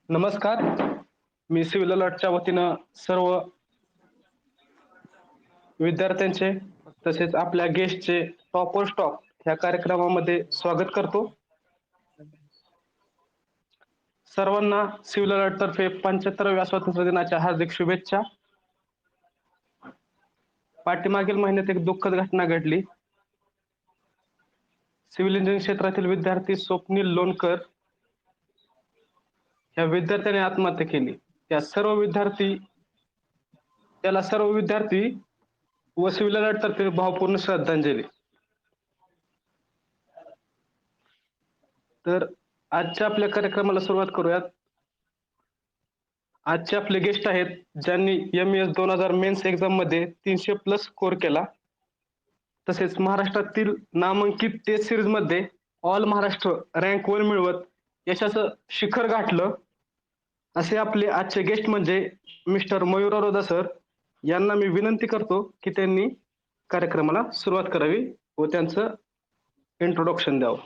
नमस्कार. मी सिव्हिल अलर्टच्या वतीनं सर्व विद्यार्थ्यांचे तसेच आपल्या गेस्टचे टॉप वर स्टॉप ह्या कार्यक्रमामध्ये स्वागत करतो. सर्वांना सिव्हिल अलर्ट तर्फे 75व्या स्वातंत्र्य दिनाच्या हार्दिक शुभेच्छा. पाठीमागील महिन्यात एक दुःखद घटना घडली. सिव्हिल इंजिनिअरिंग क्षेत्रातील विद्यार्थी स्वप्नील लोणकर या विद्यार्थ्याने आत्महत्या केली. त्याला सर्व विद्यार्थी व सिव्हिल अलर्ट तर्फे भावपूर्ण श्रद्धांजली. तर आजच्या आपल्या कार्यक्रमाला सुरुवात करूयात. आजचे आपले गेस्ट आहेत ज्यांनी MES 2000 मेन्स एक्झाम मध्ये 300+ स्कोर केला. तसेच महाराष्ट्रातील नामांकित टेस्ट सिरीज मध्ये ऑल महाराष्ट्र रँक 1 मिळवत यशाचं शिखर गाठलं. असे आपले आजचे गेस्ट म्हणजे मिस्टर मयूर अरोदा सर. यांना मी विनंती करतो की त्यांनी कार्यक्रमाला सुरुवात करावी व त्यांचं इंट्रोडक्शन द्यावं.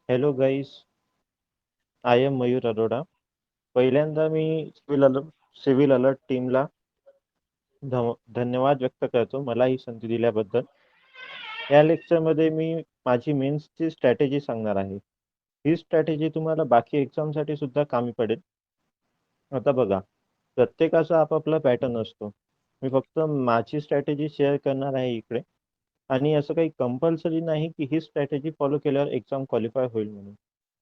Hello guys, I am Mayur Arora. पहिल्यांदा मी सिव्हिल अलर्ट टीमला धन्यवाद व्यक्त करतो मला ही संधी दिल्याबद्दल. या लेक्चरमध्ये मी माझी मेन्सची स्ट्रॅटेजी सांगणार आहे. ही स्ट्रॅटेजी तुम्हाला बाकी एक्झामसाठी सुद्धा कामी पडेल. आता बघा, प्रत्येकाचा आपापला पॅटर्न असतो. मी फक्त माझी स्ट्रॅटेजी शेअर करणार आहे इकडे. आणि असं काही कंपल्सरी नाही की ही स्ट्रॅटेजी फॉलो केल्यावर एक्झाम क्वालिफाय होईल म्हणून.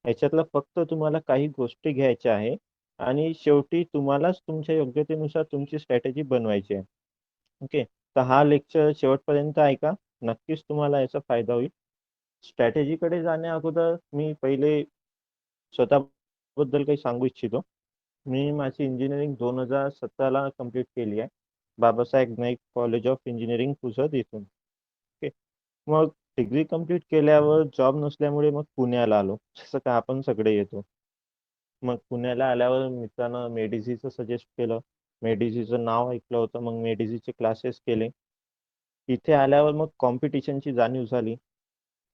याच्यातलं फक्त तुम्हाला काही गोष्टी घ्यायच्या आहे आणि शेवटी तुम्हालाच तुमच्या योग्यतेनुसार तुमची स्ट्रॅटेजी बनवायची आहे. ओके, तर हा लेक्चर शेवटपर्यंत ऐका, नक्कीच तुम्हाला याचा फायदा होईल. स्ट्रॅटेजीकडे जाण्या अगोदर मी पहिले स्वतःबद्दल काही सांगू इच्छितो. मी माझी इंजिनिअरिंग 2017ला कंप्लीट केली आहे, Babasaheb Naik college of engineering Pusad इथून. ओके, मग डिग्री कंप्लीट केल्यावर जॉब नसल्यामुळे मग पुण्याला आलो, जसं का आपण सगळे येतो. मग पुण्याला आल्यावर मित्रानं मेडिसीचं सजेस्ट केलं. मेडिसीचं नाव ऐकलं होतं, मग मेडिसीचे क्लासेस केले. इथे आल्यावर मग कॉम्पिटिशनची जाणीव झाली.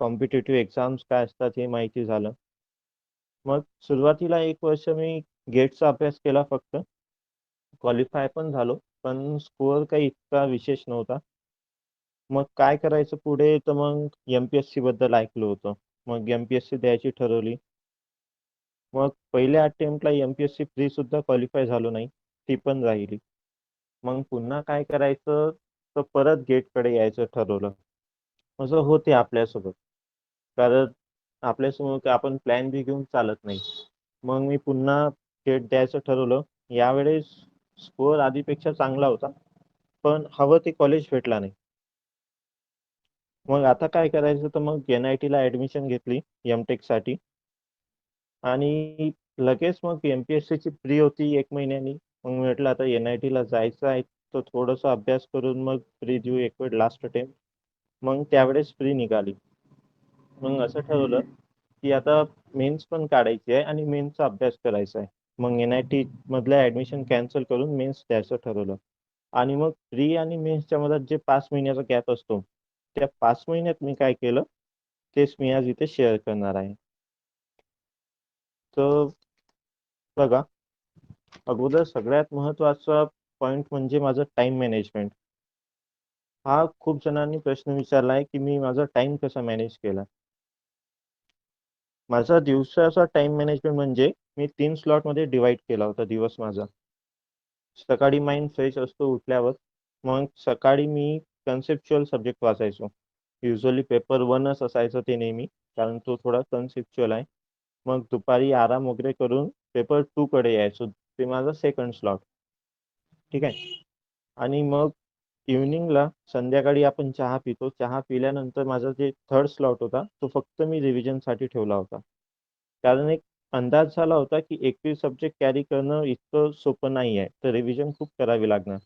कॉम्पिटेटिव्ह एक्झाम्स काय असतात हे माहिती झालं. मग सुरुवातीला 1 वर्ष मी गेटचा अभ्यास केला फक्त. क्वालिफाय पण झालो, पण स्कोअर काही इतका विशेष नव्हता. मग काय करायचं पुढे, तर मग MPSC बद्दल ऐकलं होतं. मग MPSC द्यायची ठरवली. मग पहिल्या अटेम्प्टला MPSC प्री सुद्धा क्वालिफाय झालो नाही, ती पण राहिली. मग पुन्हा काय करायचं, तर परत गेटकडे यायचं ठरवलं. असं होते आपल्यासोबत, कारण आपल्यासमोर आपण प्लॅन बी घेऊन चालत नाही. मग मी पुन्हा गेट द्यायचं ठरवलं. यावेळेस स्कोअर आधीपेक्षा चांगला होता, पण हवं ते कॉलेज भेटला नाही. मग आता काय करायचं, तर मग NIT ला ऍडमिशन घेतली MTech साठी. आणि लगेच मग MPSC ची प्री होती 1 महिन्यानी. मग म्हटलं आता NIT ला जायचं आहे, तर थोडासा अभ्यास करून मग प्री देऊ एक वेळ, लास्ट अटेम्प्ट. मग त्यावेळेस प्री निघाली. मग असं ठरवलं की आता मेन्स पण काढायची आहे आणि मेन्सचा अभ्यास करायचा आहे. मग NIT मधलं ऍडमिशन कॅन्सल करून मेन्स द्यायचं ठरवलं. आणि मग प्री आणि मेन्सच्या मध्ये जे 5 महिन्याचा गॅप असतो, त्या 5 महिन्यात मी काय केलं तेच मी आज इथे शेअर करणार आहे. तर बघा, अगोदर सगळ्यात महत्वाचा पॉइंट म्हणजे माझं टाइम मॅनेजमेंट. हा खूप जणांनी प्रश्न विचारलाय की मी माझा टाइम कसा मॅनेज केला. माझा दिवसाचा टाइम मॅनेजमेंट म्हणजे मी 3 स्लॉट मध्ये डिवाइड केला होता दिवस माझा. सकाळी माइंड फ्रेश असतो उठल्यावर. मग सकाळी मी कन्सेप्च्युअल सब्जेक्ट वाचायचो. युजली पेपर 1च असायचं ते नेहमी, कारण तो थोडा कन्सेप्च्युअल आहे. मग दुपारी आराम वगैरे करून पेपर 2 कडे यायचो, ते माझा सेकंड स्लॉट. ठीक आहे. आणि मग इव्हनिंगला संध्याकाळी आपण चहा पितो. चहा पिल्यानंतर माझा जे थर्ड स्लॉट होता, तो फक्त मी रिव्हिजनसाठी ठेवला होता. कारण एक अंदाज झाला होता की 21 सब्जेक्ट कॅरी करणं इतकं सोपं नाही आहे, तर रिव्हिजन खूप करावी लागणार.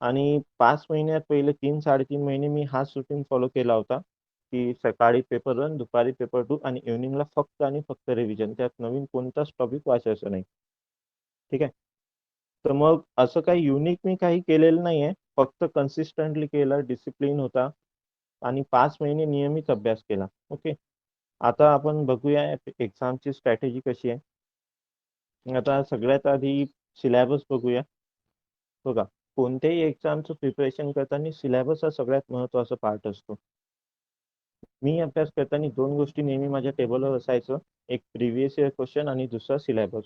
आणि 5 महिन्यात पहिले 3-3.5 महिने मी हाच रुटीन फॉलो केला होता की सकाळी पेपर 1, दुपारी पेपर 2 आणि इव्हनिंगला फक्त आणि फक्त रिव्हिजन. त्यात नवीन कोणताच टॉपिक वाचायचा नाही. ठीक आहे. तर मग असं काही युनिक मी काही केलेलं नाही आहे, फक्त कन्सिस्टंटली केलं, डिसिप्लिन होता आणि 5 महिने नियमित अभ्यास केला. ओके, आता आपण बघूया एक्झामची स्ट्रॅटेजी कशी आहे. आता सगळ्यात आधी सिलॅबस बघूया. बघा, कोणत्याही एक्झामचं प्रिपरेशन करताना सिलॅबस हा सगळ्यात महत्त्वाचा पार्ट असतो. मी अभ्यास करताना दोन गोष्टी नेहमी माझ्या टेबलवर असायचं. एक प्रिव्हियस इयर क्वेश्चन आणि दुसरा सिलॅबस.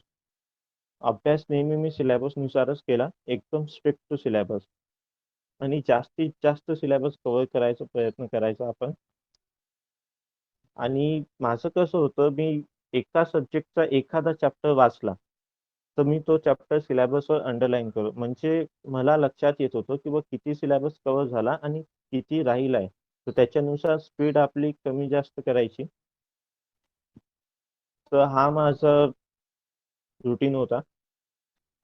अभ्यास नेहमी मी सिलॅबसनुसारच केला, एकदम स्ट्रिक्ट टू सिलॅबस. आणि जास्तीत जास्त सिलॅबस कव्हर करायचा प्रयत्न करायचा आपण. आणि माझं कसं होतं, मी एका सब्जेक्टचा एखादा चॅप्टर वाचला तर मी तो चॅप्टर सिलॅबसवर अंडरलाईन करू, म्हणजे मला लक्षात येत होतं की किती सिलॅबस कव्हर झाला आणि किती राहिला आहे. तर त्याच्यानुसार स्पीड आपली कमी जास्त करायची. तर हा माझा रुटीन होता.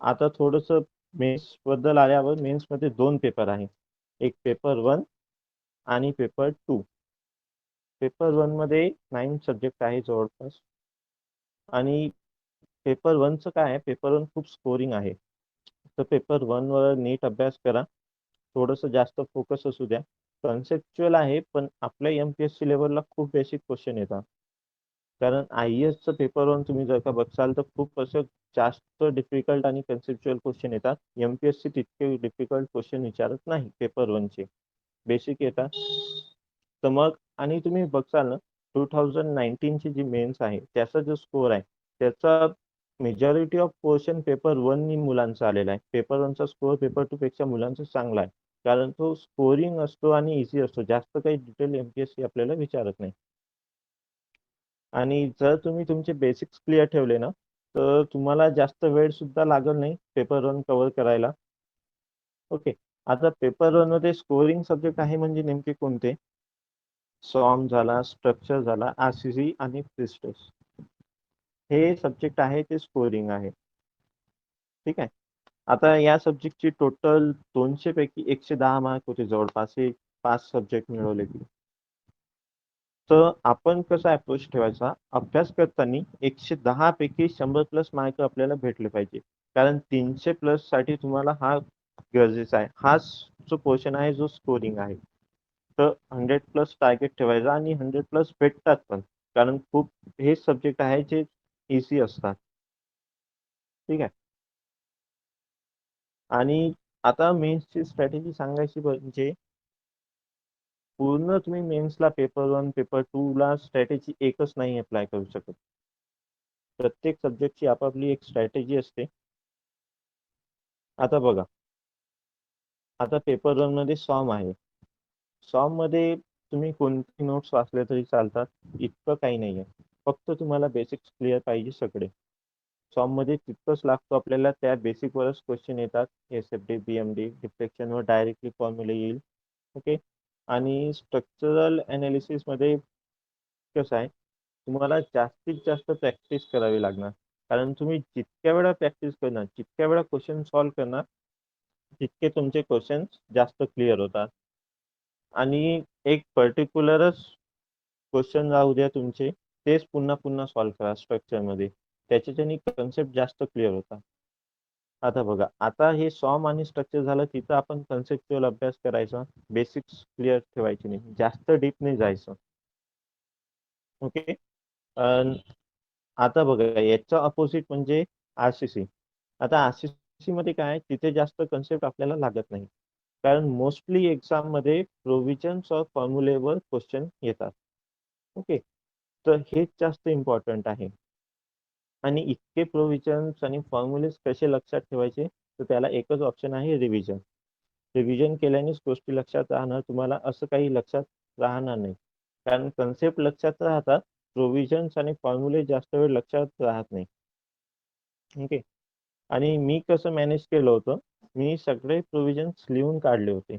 आता थोडंसं मेन्स बद्दल आल्यावर, मेन्समध्ये दोन पेपर आहे. एक पेपर 1 आणि पेपर 2. पेपर 1 मध्ये 9 सब्जेक्ट आहे जवळपास. आणि पेपर 1चं काय आहे, पेपर 1 खूप स्कोरिंग आहे. तर पेपर 1 वर नीट अभ्यास करा. थोडंसं जास्त फोकस असू द्या. कन्सेप्च्युअल आहे, पण आपल्या एमपीएससी लेवलला खूप बेसिक क्वेश्चन येतात. कारण IASचं पेपर 1 तुम्ही जर का बघसाल तर खूप असं जास्त डिफिकल्ट आणि कन्सेप्च्युअल क्वेश्चन येतात. एमपीएससी तितके डिफिकल्ट क्वेश्चन विचारत नाही पेपर 1 चे. बेसिक येतात. तर मग आणि तुम्ही बघसाल ना, 2019 ची जी मेन्स आहे त्याचा जो स्कोर आहे त्याचा मेजॉरिटी ऑफ पोर्शन पेपर 1 नी मुलांचा आलेला आहे. पेपर 1 चा स्कोर पेपर 2 पेक्षा मुलांचा चांगला आहे. कारण तो स्कोरिंग असतो आणि इझी असतो. जास्त काही डिटेल एमपीएससी आपल्याला विचारत नाही. आणि जर तुम्ही तुमचे बेसिक्स क्लिअर ठेवले ना, तर तुम्हाला जास्त वेळ सुद्धा लागत नाही पेपर 1 कव्हर करायला. ओके. आता पेपर 1 मध्ये स्कोरिंग सब्जेक्ट आहे म्हणजे नेमके कोणते? सॉर्म झाला, स्ट्रक्चर झाला, आरसीसी आणि प्रिस्टेस. हे सब्जेक्ट आहे ते स्कोरिंग आहे. ठीक आहे. आता या सब्जेक्टची टोटल 200 पैकी 110 मार्क होते जवळपास, हे 5 सब्जेक्ट मिळवले की. तर आपण कसा अप्रोच ठेवायचा, अभ्यास करताना 110 पैकी 100 प्लस मार्क आपल्याला भेटले पाहिजे. कारण 300 प्लस साठी तुम्हाला हा गरजेचा आहे. हाच जो पोर्शन आहे जो स्कोरिंग आहे. तर 100 प्लस टार्गेट ठेवायचा आणि 100 प्लस भेटतात पण. कारण खूप हे सब्जेक्ट आहे जे इझी असतात. ठीक आहे. आणि आता मेन्सची स्ट्रॅटेजी सांगायची म्हणजे पूर्ण तुम्ही मेन्सला पेपर 1 पेपर 2 ला स्ट्रॅटेजी एकच नाही अप्लाय करू शकत. प्रत्येक सब्जेक्टची आपापली एक स्ट्रॅटेजी असते. आता बघा, आता पेपर 1 मध्ये सॉर्म आहे. सॉर्म मध्ये तुम्ही कोणते नोट्स वाचले तरी चालतात, इतकं काही नाहीये. फक्त तुम्हाला बेसिक्स क्लिअर पाहिजे सगळे. सॉर्म मध्ये तितकंच लागतो आपल्याला, त्या बेसिक वरच क्वेश्चन येतात. एसएफडी, बीएमडी, डिफ्लेक्शनवर डायरेक्टली फॉर्म्युला येईल. ओके. आणि स्ट्रक्चरल अनालिसिस मध्ये कसं आहे, तुम्हाला जास्तीत जास्त प्रॅक्टिस करावी लागणार. कारण तुम्ही जितक्या वेळा प्रॅक्टिस करणार, जितक्या वेळा क्वेश्चन सॉल्व्ह करणार, तितके तुमचे क्वेश्चन जास्त क्लिअर होतात. आणि एक पर्टिक्युलरच क्वेश्चन राहू द्या तुमचे, तेच पुन्हा पुन्हा सॉल्व्ह करा स्ट्रक्चरमध्ये. त्याच्याने कन्सेप्ट जास्त क्लिअर होता. आता बघा, आता हे सॉर्म आणि स्ट्रक्चर झालं, तिथं आपण कन्सेप्च्युअल अभ्यास करायचा. बेसिक्स क्लिअर ठेवायचे नाही, जास्त डीप नाही जायचं. ओके. आता बघा, याच्या अपोजिट म्हणजे आरसीसी. आता आरसीसी मध्ये काय आहे, तिथे जास्त कन्सेप्ट आपल्याला लागत नाही. कारण मोस्टली एक्झाम मध्ये प्रोव्हिजन्स ऑफ फॉर्म्युलेवर क्वेश्चन येतात. ओके. तर हेच जास्त इम्पॉर्टंट आहे. आणि इतके प्रोव्हिजन्स आणि फॉर्म्युलेस कसे लक्षात ठेवायचे, तर त्याला एकच ऑप्शन आहे, रिव्हिजन. रिव्हिजन केल्यानेच गोष्टी लक्षात राहणार तुम्हाला, असं काही लक्षात राहणार नाही. कारण कन्सेप्ट लक्षात राहतात, प्रोव्हिजन्स आणि फॉर्म्युले जास्त वेळ लक्षात राहत नाही. ओके. आणि मी कसं मॅनेज केलं होतं, मी सगळे प्रोव्हिजन्स लिहून काढले होते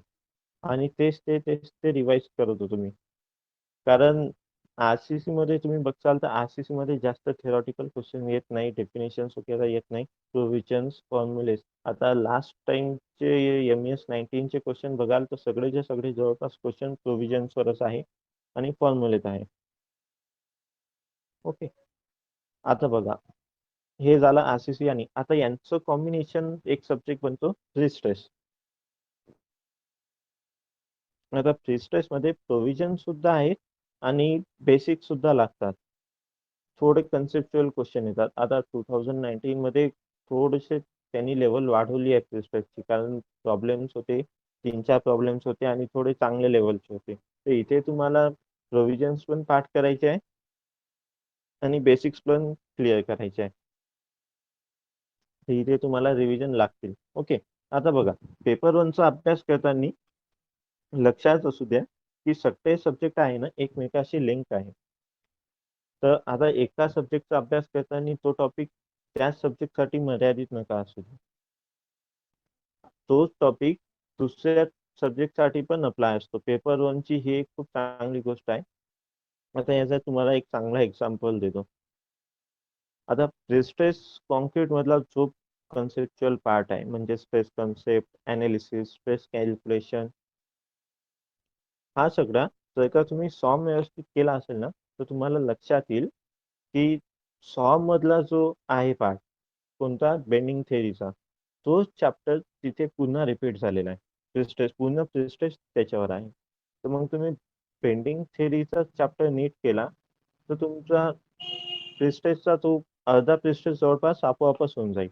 आणि तेच ते रिवाइज करत होतो मी. कारण आरसीसी मध्ये तुम्ही बघाल तर आरसीसी मध्ये जास्त थेरॉटिकल क्वेश्चन येत नाही, डेफिनेशन्स वगैरे येत नाही, प्रोव्हिजन्स, फॉर्म्युलेस. आता लास्ट टाइमचे MES 19 चे क्वेश्चन बघाल तर सगळेचे सगळे जवळपास क्वेश्चन प्रोव्हिजन्सवरच आहे आणि फॉर्म्युलेत आहे. ओके. आता बघा, हे झालं आरसीसी. आणि आता यांचं कॉम्बिनेशन एक सब्जेक्ट बनतो फ्री स्ट्रेस. आता फ्री स्ट्रेस मध्ये प्रोव्हिजन सुद्धा आहेत आणि बेसिक सुद्धा लागतात. थोडे कन्सेप्च्युअल क्वेश्चन येतात. आता 2019 मध्ये थोडेसे त्यांनी लेवल वाढवली आहे प्रिस्पेक्टची, कारण प्रॉब्लेम्स होते, 3-4 प्रॉब्लेम्स होते आणि थोडे चांगले लेवलचे होते. तर इथे तुम्हाला प्रोव्हिजन्स पण पाठ करायचे आहे आणि बेसिक्स पण क्लिअर करायचे आहे. तर इथे तुम्हाला रिव्हिजन लागतील. ओके. आता बघा, पेपर 1चा अभ्यास करताना लक्षात असू द्या की सगळे सब्जेक्ट आहे ना एकमेकाशी लिंक आहे. तर आता एका सब्जेक्टचा अभ्यास करताना तो टॉपिक त्याच सब्जेक्टसाठी मर्यादित नका असू दे. तोच टॉपिक दुसऱ्या सब्जेक्टसाठी पण अप्लाय असतो. पेपर 1ची ही एक खूप चांगली गोष्ट आहे. आता याचा तुम्हाला एक चांगला एक्झाम्पल देतो. आता प्रिस्ट्रेस कॉन्क्रीट मधला जो कन्सेप्च्युअल पार्ट आहे, म्हणजे stress concept, analysis, stress calculation, हा सगळा जर का तुम्ही सॉम व्यवस्थित केला असेल ना, तर तुम्हाला लक्षात येईल की सॉम मधला जो आहे पार्ट, कोणता, बेंडिंग थेअरीचा, तोच चॅप्टर तिथे पुन्हा रिपीट झालेला आहे. प्रिस्ट्रेस, पूर्ण प्रिस्ट्रेस त्याच्यावर आहे. तर मग तुम्ही बेंडिंग थेअरीचा चॅप्टर नीट केला तर तुमचा प्रिस्ट्रेसचा तो अर्धा प्रिस्ट्रेस जवळपास आपोआपच होऊन जाईल.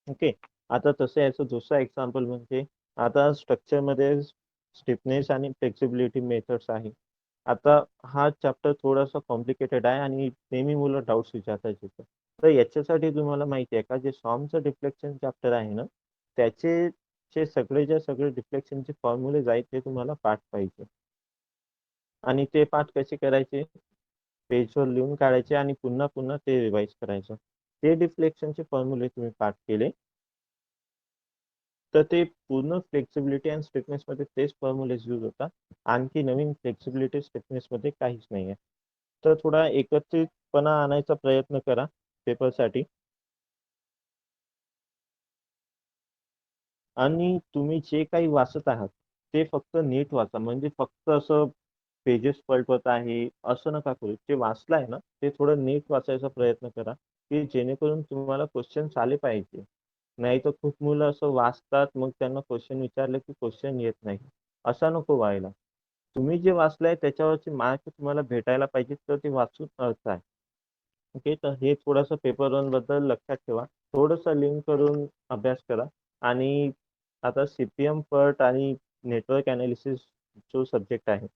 ओके. आता तसं याचं दुसरा एक्झाम्पल म्हणजे आता स्ट्रक्चरमध्ये स्टिफनेस आणि फ्लेक्सिबिलिटी मेथड्स आहे. आता हा चॅप्टर थोडासा कॉम्प्लिकेटेड आहे आणि नेहमी मुलं डाऊट्स विचारतात तिथं. तर याच्यासाठी तुम्हाला माहिती आहे का, जे सॉमचं डिफ्लेक्शन चॅप्टर आहे ना, त्याचे जे सगळे डिफ्लेक्शनचे फॉर्म्युलेज आहेत ते तुम्हाला पाठ पाहिजे. आणि ते पाठ कसे करायचे, पेजवर लिहून काढायचे आणि पुन्हा पुन्हा ते रिवाइज करायचं. ते डिफ्लेक्शनचे फॉर्म्युले तुम्ही पाठ केले तर ते पूर्ण फ्लेक्सिबिलिटी आणि स्टिफनेस मध्ये तेच फॉर्म्युलेज यूज होतात. आणखी नवीन फ्लेक्सिबिलिटी स्टिफनेस मध्ये काहीच नाही आहे. तर थोडा एकत्रितपणा आणायचा प्रयत्न करा पेपरसाठी. आणि तुम्ही जे काही वाचत आहात ते फक्त नीट वाचा. म्हणजे फक्त असं पेजेस पलटवत आहे असं नका करू. जे वाचलं आहे ना ते थोडं नीट वाचायचा प्रयत्न करा, की जेणेकरून तुम्हाला क्वेश्चन्स आले पाहिजे. नाही तर खूप मुलं असं वाचतात, मग त्यांना क्वेश्चन विचारले की क्वेश्चन येत नाही. असं नको व्हायला. तुम्ही जे वाचलंय त्याच्यावरचे मार्क तुम्हाला भेटायला पाहिजे, तर ते वाचून अर्थ आहे. ओके. तर हे थोडंसं पेपर 1 बद्दल लक्षात ठेवा. थोडंसं लिंक करून अभ्यास करा. आणि आता सीपीएम पट आणि नेटवर्क अनालिसिस जो सब्जेक्ट आहे,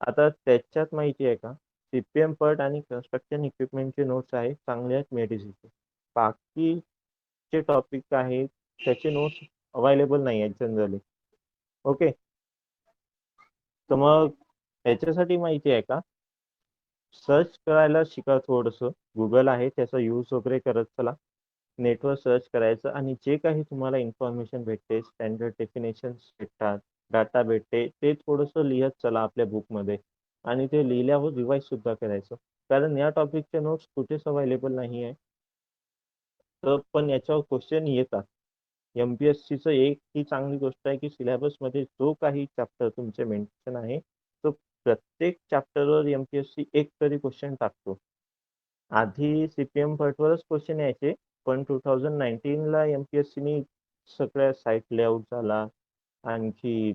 आता त्याच्यात माहिती आहे का, सीपीएम पट आणि कन्स्ट्रक्शन इक्विपमेंटचे नोट्स आहेत चांगले आहेत मेडिसीचे. बाकीचे टॉपिक आहेत त्याचे नोट्स अवेलेबल नाही आहेत जनरली. ओके. तर मग ह्याच्यासाठी माहिती आहे का, सर्च करायला शिका थोडंसं. गुगल आहे त्याचा यूज वगैरे करत चला. नेटवर सर्च करायचं आणि जे काही तुम्हाला इन्फॉर्मेशन भेटते, स्टँडर्ड डेफिनेशन्स भेटतात, डाटा भेटते, ते थोडंसं लिहत चला आपल्या बुकमध्ये. आणि ते लिहिल्यावर रिवाइज सुद्धा करायचं. कारण या टॉपिकचे नोट्स कुठेच अवेलेबल नाही आहे. तर पण याच्यावर क्वेश्चन येतात. एमपीएससीचं एक ही चांगली गोष्ट आहे की सिलेबसमध्ये जो काही चॅप्टर तुमचे मेन्शन आहे, तो प्रत्येक चॅप्टरवर एमपीएससी एक तरी क्वेश्चन टाकतो. आधी सीपीएम पटवरच क्वेश्चन यायचे, पण 2019ला एमपीएससीनी सगळ्या साईट लेआउट झाला, आणखी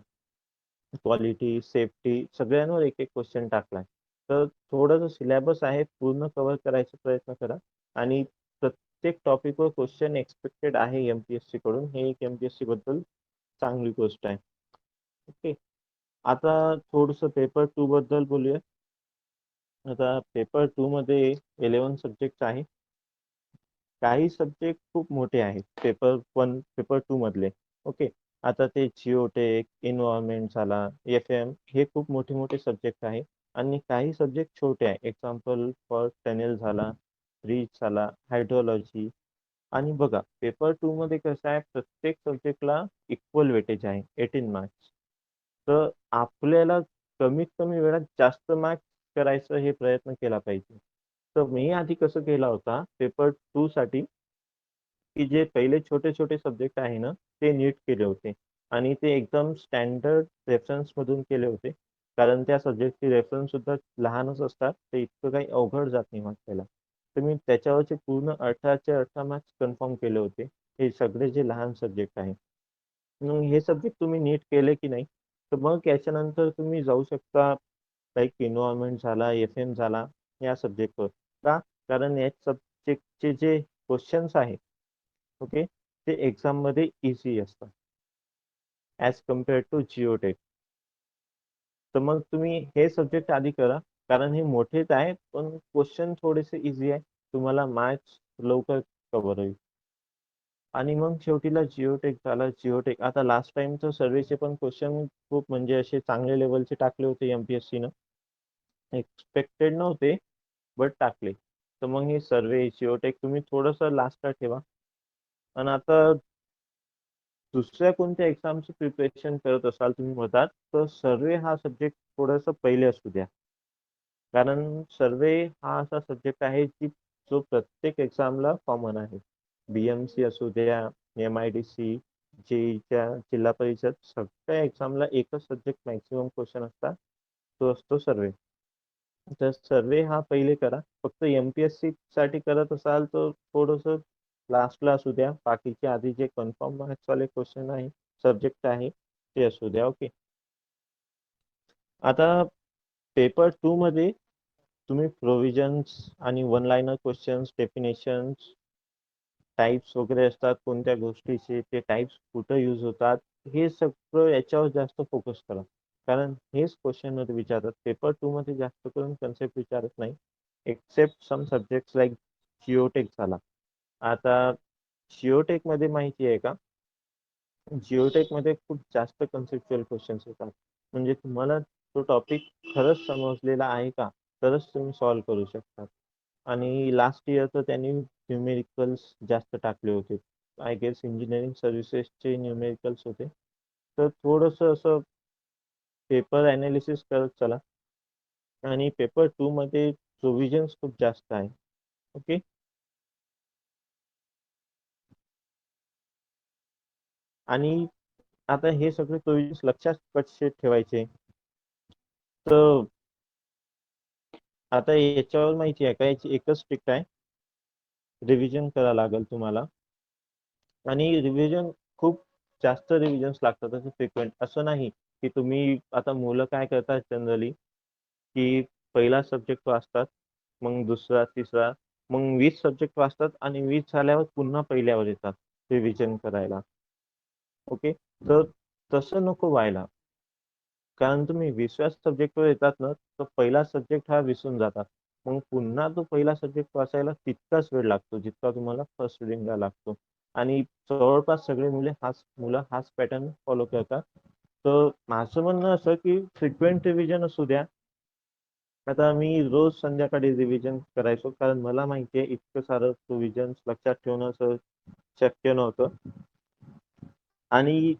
क्वालिटी, सेफ्टी सगळ्यांवर एक एक क्वेश्चन टाकलाय. तर थोडंसं सिलेबस आहे पूर्ण कव्हर करायचा प्रयत्न करा. आणि प्रत्येक टॉपिकवर क्वेश्चन एक्सपेक्टेड आहे एमपीएससी कडून. हे एक एमपीएससी बद्दल चांगली गोष्ट आहे. ओके. आता थोडंसं पेपर 2 बद्दल बोलूया. आता पेपर 2 मध्ये 11 सब्जेक्ट आहे. काही सब्जेक्ट खूप मोठे आहेत पेपर 1, पेपर 2 मधले. ओके. आता ते जिओटेक, एन्व्हायरमेंट झाला, एफएम, हे खूप मोठे मोठे सब्जेक्ट आहे. आणि काही सब्जेक्ट छोटे आहे. एक्झाम्पल फॉर टनेल झाला, ब्रिज झाला, हायड्रोलॉजी. आणि बघा पेपर 2 मध्ये कसं आहे, प्रत्येक सब्जेक्टला इक्वल वेटेज आहे, 18 मार्क्स. तर आपल्याला कमीत कमी वेळात जास्त मार्क्स करायचं हे प्रयत्न केला पाहिजे. तर मी आधी कसं केला होता पेपर 2 साठी, की जे पहिले छोटे छोटे सब्जेक्ट आहे ना ते नीट केले होते. आणि ते एकदम स्टँडर्ड रेफरन्स मधून केले होते. कारण त्या सब्जेक्टचे रेफरन्स सुद्धा लहानच असतात, ते इतकं काही अवघड जात नाही वाचायला. तर मी त्याच्यावरचे पूर्ण 18चे 18 मार्क्स कन्फर्म केले होते, हे सगळे जे लहान सब्जेक्ट आहे. मग हे सब्जेक्ट तुम्ही नीट केले की नाही, तर मग याच्यानंतर तुम्ही जाऊ शकता लाईक एन्व्हायरमेंट झाला, एफएम झाला, या सब्जेक्टवर. का? कारण या सब्जेक्टचे जे क्वेश्चन्स आहे ओके ते एक्झाम मध्ये इझी असतात ॲज कम्पेअर टू जिओटेक. तर मग तुम्ही हे सब्जेक्ट आधी करा, कारण हे मोठेच आहे पण क्वेश्चन थोडेसे इझी आहे, तुम्हाला मॅथ्स लवकर कव्हर होईल. आणि मग शेवटीला जिओटेक झालं. जिओटेक आता लास्ट टाइम तर सर्वेचे पण क्वेश्चन खूप म्हणजे असे चांगले लेवलचे टाकले होते एमपीएससी न, एक्सपेक्टेड नव्हते बट टाकले. तर मग हे सर्वे जिओटेक तुम्ही थोडस लास्टला ठेवा. आणि आता दुसऱ्या कोणत्या एक्झामची प्रिपरेशन करत असाल तुम्ही मधात, तर सर्वे हा सब्जेक्ट थोडस पहिले असू द्या. कारण सर्वे हा असा सब्जेक्ट आहे की जो प्रत्येक एक्झामला कॉमन आहे. बीएमसी असू द्या, MIDC, जेईच्या जिल्हा परिषद, सगळ्या एक्झामला एकच सब्जेक्ट मॅक्सिमम क्वेश्चन असतात, तो असतो सर्वे. तर सर्वे हा पहिले करा. फक्त एमपीएससी साठी करत असाल तर थोडस लास्टला असू द्या. बाकीचे आधी जे कन्फर्म मार्क्स वाले क्वेश्चन आहे, सब्जेक्ट आहे, ते असू द्या. ओके. आता पेपर 2 मध्ये तुम्ही प्रोव्हिजन्स आणि one liner questions, definitions, types वगैरे असतात कोणत्या गोष्टीचे, ते टाइप्स कुठं यूज होतात, हे सगळं याच्यावर जास्त फोकस करा. कारण हेच क्वेश्चन मध्ये विचारतात. पेपर 2 मध्ये जास्त करून कन्सेप्ट विचारत नाही, except some subjects like geotech झाला. आता जिओटेक मध्ये माहिती आहे का, जिओटेक मध्ये खूप जास्त कन्सेप्च्युअल क्वेश्चन्स येतात. म्हणजे तुम्हाला तो टॉपिक खरंच समजलेला आहे का, तरच तुम्ही सॉल्व्ह करू शकता. आणि लास्ट इयर तर त्यांनी न्यूमेरिकल्स जास्त टाकले होते. आय गेस इंजिनिअरिंग सर्व्हिसेसचे न्यूमेरिकल्स होते. तर थोडस असं पेपर अनालिसिस करत चला. आणि पेपर 2 मध्ये प्रोव्हिजन्स खूप जास्त आहे. ओके. आणि आता हे सगळे प्रोव्हिजन्स लक्षात कसे ठेवायचे, तर आता याच्यावर माहिती आहे का, याची एकच ट्रिक आहे, रिव्हिजन करावं लागेल तुम्हाला. आणि रिव्हिजन खूप जास्त रिव्हिजन्स लागतात, असं फ्रिक्वेंट असं नाही. की तुम्ही आता मुलं काय करतात जनरली, की पहिला सब्जेक्ट वाचतात, मग दुसरा, तिसरा, मग 20 सब्जेक्ट वाचतात आणि 20 झाल्यावर पुन्हा पहिल्यावर येतात रिव्हिजन करायला. ओके. तर तसं नको व्हायला. कारण तुम्ही 20व्या सब्जेक्टवर येतात ना, तर पहिला सब्जेक्ट हा विसरून जातात. मग पुन्हा तो पहिला सब्जेक्ट वाचायला तितकाच वेळ लागतो जितका तुम्हाला फर्स्ट रिडिंगला लागतो. आणि जवळपास सगळे मुलं हाच पॅटर्न फॉलो करतात. तर माझं म्हणणं असं की फ्रिक्वेंट रिव्हिजन असू द्या. आता मी रोज संध्याकाळी रिव्हिजन करायचो, कारण मला माहिती आहे इतकं सारं रिव्हिजन लक्षात ठेवणं असं शक्य नव्हतं. आणि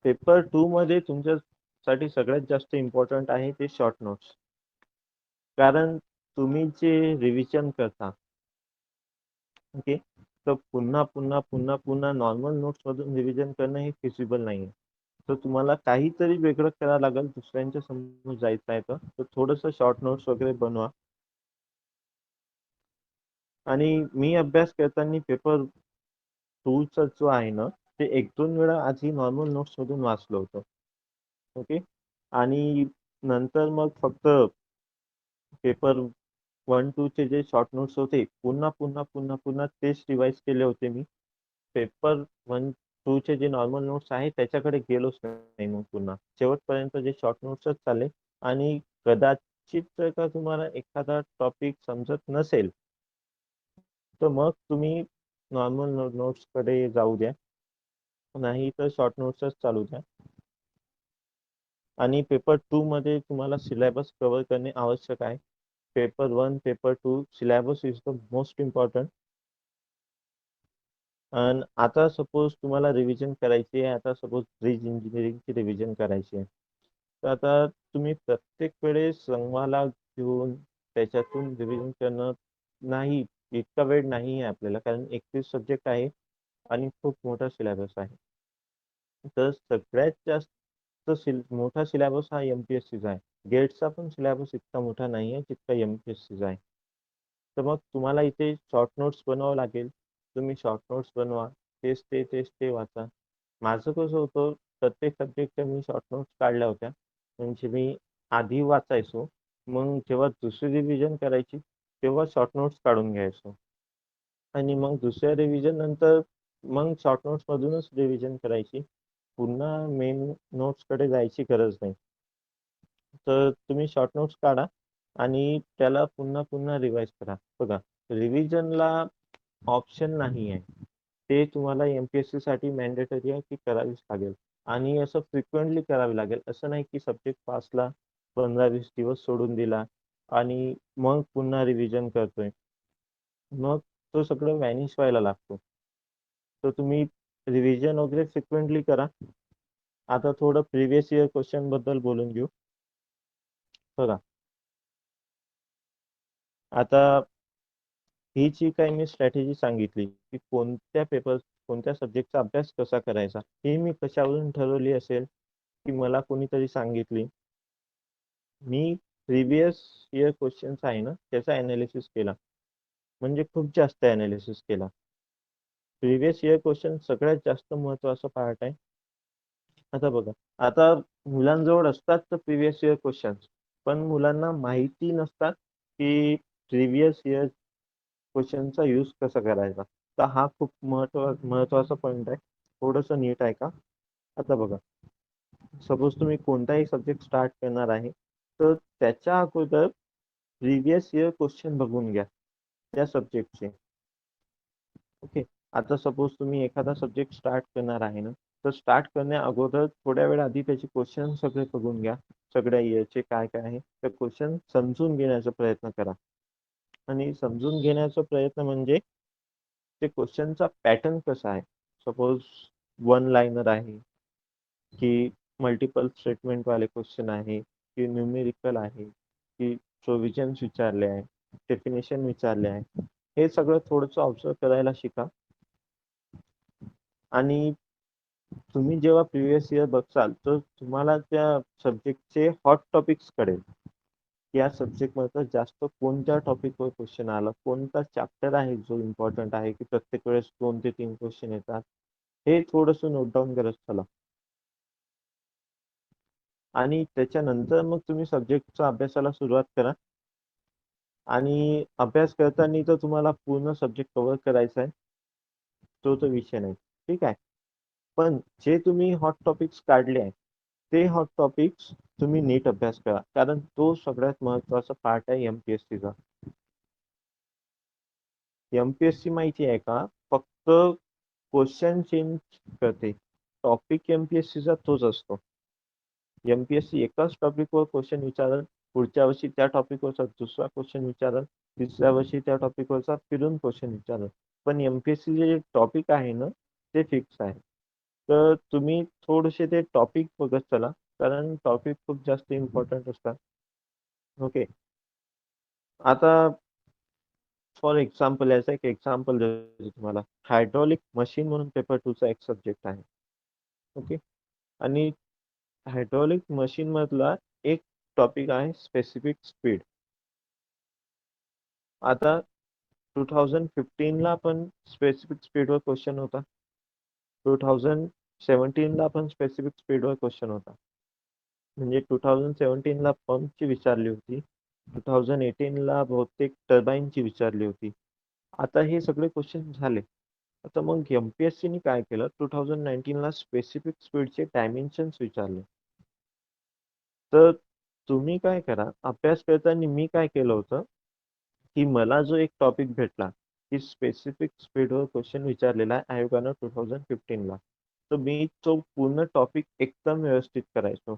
पेपर 2 मध्ये तुमच्यासाठी सगळ्यात जास्त इम्पॉर्टंट आहे ते शॉर्ट नोट्स. कारण तुम्ही जे रिव्हिजन करता ओके, तर पुन्हा पुन्हा पुन्हा पुन्हा नॉर्मल नोट्स मधून रिव्हिजन करणं हे फिजिबल नाही. तर तुम्हाला काहीतरी वेगळं करावं लागेल दुसऱ्यांच्या समोर जायचं आहे तर थोडंसं शॉर्ट नोट्स वगैरे बनवा. आणि मी अभ्यास करताना पेपर 2 चा जो आहे ना, ते 1-2 वेळा आधी नॉर्मल नोट्स मधून वाचलं होतं. ओके. आणि नंतर मग फक्त पेपर 1-2 चे जे शॉर्ट नोट्स होते, पुन्हा पुन्हा पुन्हा पुन्हा तेच रिवाइज केले होते मी. पेपर 1-2 चे जे नॉर्मल नोट्स आहेत त्याच्याकडे गेलोच नाही मग पुन्हा. शेवटपर्यंत जे शॉर्ट नोट्सच चालले. आणि कदाचित जर का तुम्हाला एखादा टॉपिक समजत नसेल, तर मग तुम्ही नॉर्मल नोट्सकडे जाऊ द्या, नाही तर शॉर्ट नोट्सच चालू द्या. आणि पेपर 2 मध्ये तुम्हाला सिलेबस कव्हर करणे आवश्यक आहे. Paper 1, paper 2 syllabus is the most important. आणि आता सपोज तुम्हाला रिव्हिजन करायची आहे, आता सपोज ब्रिज इंजिनिअरिंगची रिव्हिजन करायची आहे, तर आता तुम्ही प्रत्येक वेळेस संघाला घेऊन त्याच्यातून रिव्हिजन करणं नाही, इतका वेळ नाही आहे आपल्याला, कारण 31 सब्जेक्ट आहे आणि खूप मोठा सिलेबस आहे. तर सगळ्यात जास्त मोठा सिलेबस हा एमपीएससीचा आहे. गेटचा पण सिलेबस इतका मोठा नाही आहे जितका एमपीएससीचा आहे. तर मग तुम्हाला इथे शॉर्ट नोट्स बनवावं लागेल. तुम्ही शॉर्ट नोट्स बनवा, तेच ते वाचा. माझं कसं होतं, प्रत्येक सब्जेक्टच्या मी शॉर्ट नोट्स काढल्या होत्या. म्हणजे मी आधी वाचायचो, मग जेव्हा दुसरी रिव्हिजन करायची तेव्हा शॉर्ट नोट्स काढून घ्यायचो आणि मग दुसऱ्या रिव्हिजन नंतर मग शॉर्ट नोट्स मधूनच रिव्हिजन करायची. पुन्हा मेन नोट्स कडे जायची गरज नाही. तर तुम्ही शॉर्ट नोट्स काढा आणि त्याला पुन्हा पुन्हा रिवाइज करा. बघा, रिव्हिजनला ऑप्शन नाही आहे. ते तुम्हाला एमपीएससी साठी मॅन्डेटरी आहे की करावीच लागेल आणि असं फ्रिक्वेंटली करावी लागेल. असं नाही की सब्जेक्ट पासला 15-20 दिवस सोडून दिला आणि मग पुन्हा रिव्हिजन करतोय. मग तो सगळं व्हॅनिश व्हायला लागतो. तर तुम्ही रिव्हिजन वगैरे फ्रिक्वेंटली करा. आता थोडं प्रिव्हियस इयर क्वेश्चन बद्दल बोलून घेऊ. बघा, आता ही जी काही मी स्ट्रॅटेजी सांगितली की कोणत्या सब्जेक्टचा अभ्यास कसा करायचा, हे मी कशावरून ठरवली असेल की मला कोणीतरी सांगितली. मी प्रिव्हियस इयर क्वेश्चन्स आहे ना त्याचा अनालिसिस केला, म्हणजे खूप जास्त अनालिसिस केला. प्रिव्हियस इयर क्वेश्चन सगळ्यात जास्त महत्वाचा पार्ट आहे. आता बघा, आता मुलांजवळ असतात तर प्रिव्हियस इयर क्वेश्चन्स, पण मुलांना माहिती नसतात की प्रिव्हियस इयर क्वेश्चनचा यूज कसा करायचा. तर हा खूप महत्वाचा पॉइंट आहे. थोडंसं नीट आहे का. आता बघा, सपोज तुम्ही कोणताही सब्जेक्ट स्टार्ट करणार आहे तर त्याच्या अगोदर प्रिव्हियस इयर क्वेश्चन बघून घ्या त्या सब्जेक्टचे. ओके, आता सपोज तुम्ही एखादा सब्जेक्ट स्टार्ट करणार आहे ना, तर स्टार्ट करण्या अगोदर थोड्या वेळ आधी त्याचे क्वेश्चन सगळे बघून घ्या. सगळ्या इयरचे काय काय आहे ते क्वेश्चन समजून घेण्याचा प्रयत्न करा. आणि समजून घेण्याचा प्रयत्न म्हणजे ते क्वेश्चनचा पॅटर्न कसा आहे. सपोज वन लाइनर आहे की मल्टिपल स्टेटमेंट वाले क्वेश्चन आहे की न्यूमेरिकल आहे की प्रोव्हिजन्स विचारले आहे, डेफिनेशन विचारले आहे. हे सगळं थोडंसं ऑब्झर्व करायला शिका. आणि तुम्ही जेव्हा प्रिव्हियस इयर बघसाल तर तुम्हाला त्या सब्जेक्टचे हॉट टॉपिक्स कळेल. या सब्जेक्ट मध्ये जास्त कोणत्या टॉपिकवर क्वेश्चन आला, कोणता चॅप्टर आहे जो इम्पॉर्टंट आहे की प्रत्येक वेळेस 2 ते 3 क्वेश्चन येतात, हे थोडंसं नोट डाऊन करत चला. आणि त्याच्यानंतर मग तुम्ही सब्जेक्टच्या अभ्यासाला सुरुवात करा. आणि अभ्यास करताना तर तुम्हाला पूर्ण सब्जेक्ट कव्हर करायचा आहे, तो विषय नाही. ठीक आहे. पण जे तुम्ही हॉट टॉपिक्स काढले आहे ते हॉट टॉपिक्स तुम्ही नीट अभ्यास करा, कारण तो सगळ्यात महत्वाचा पार्ट आहे एमपीएससीचा. एमपीएससी माहिती आहे का, फक्त क्वेश्चन चेंज करते. टॉपिक एमपीएससीचा तोच असतो. एमपीएससी एकाच टॉपिकवर क्वेश्चन विचारल, पुढच्या वर्षी त्या टॉपिकवरचा दुसरा क्वेश्चन विचारल, तिसऱ्या वर्षी त्या टॉपिकवरचा फिरून क्वेश्चन विचारल. पण एमपीएससी जे टॉपिक आहे ना ते फिक्स आहे. तर तुम्ही थोडेसे ते टॉपिक बघत चला, कारण टॉपिक खूप जास्त इम्पॉर्टंट असतात. ओके, आता फॉर एक्झाम्पल याचा एक एक्झाम्पल देतो तुम्हाला. हायड्रॉलिक मशीन म्हणून पेपर 2 चा एक सब्जेक्ट आहे. ओके, आणि हायड्रॉलिक मशीन मधला एक टॉपिक आहे स्पेसिफिक स्पीड. आता 2015 ला पण स्पेसिफिक स्पीडवर क्वेश्चन होता, 2017 ला पण स्पेसिफिक स्पीडवर क्वेश्चन होता. म्हणजे 2017 ला पंपची विचारली होती, 2018 ला बहुतेक टर्बाईनची विचारली होती. आता हे सगळे क्वेश्चन झाले. आता मग एमपीएससी ने काय केलं, 2019 ला स्पेसिफिक स्पीडचे डायमेन्शन्स विचारले. तर तुम्ही काय करा, अभ्यास करताना मी काय केलं होतं की मला जो एक टॉपिक भेटला की स्पेसिफिक स्पीडवर क्वेश्चन विचारलेला आहे आयोगानं 2015 ला, तर मी तो पूर्ण टॉपिक एकदम व्यवस्थित करायचो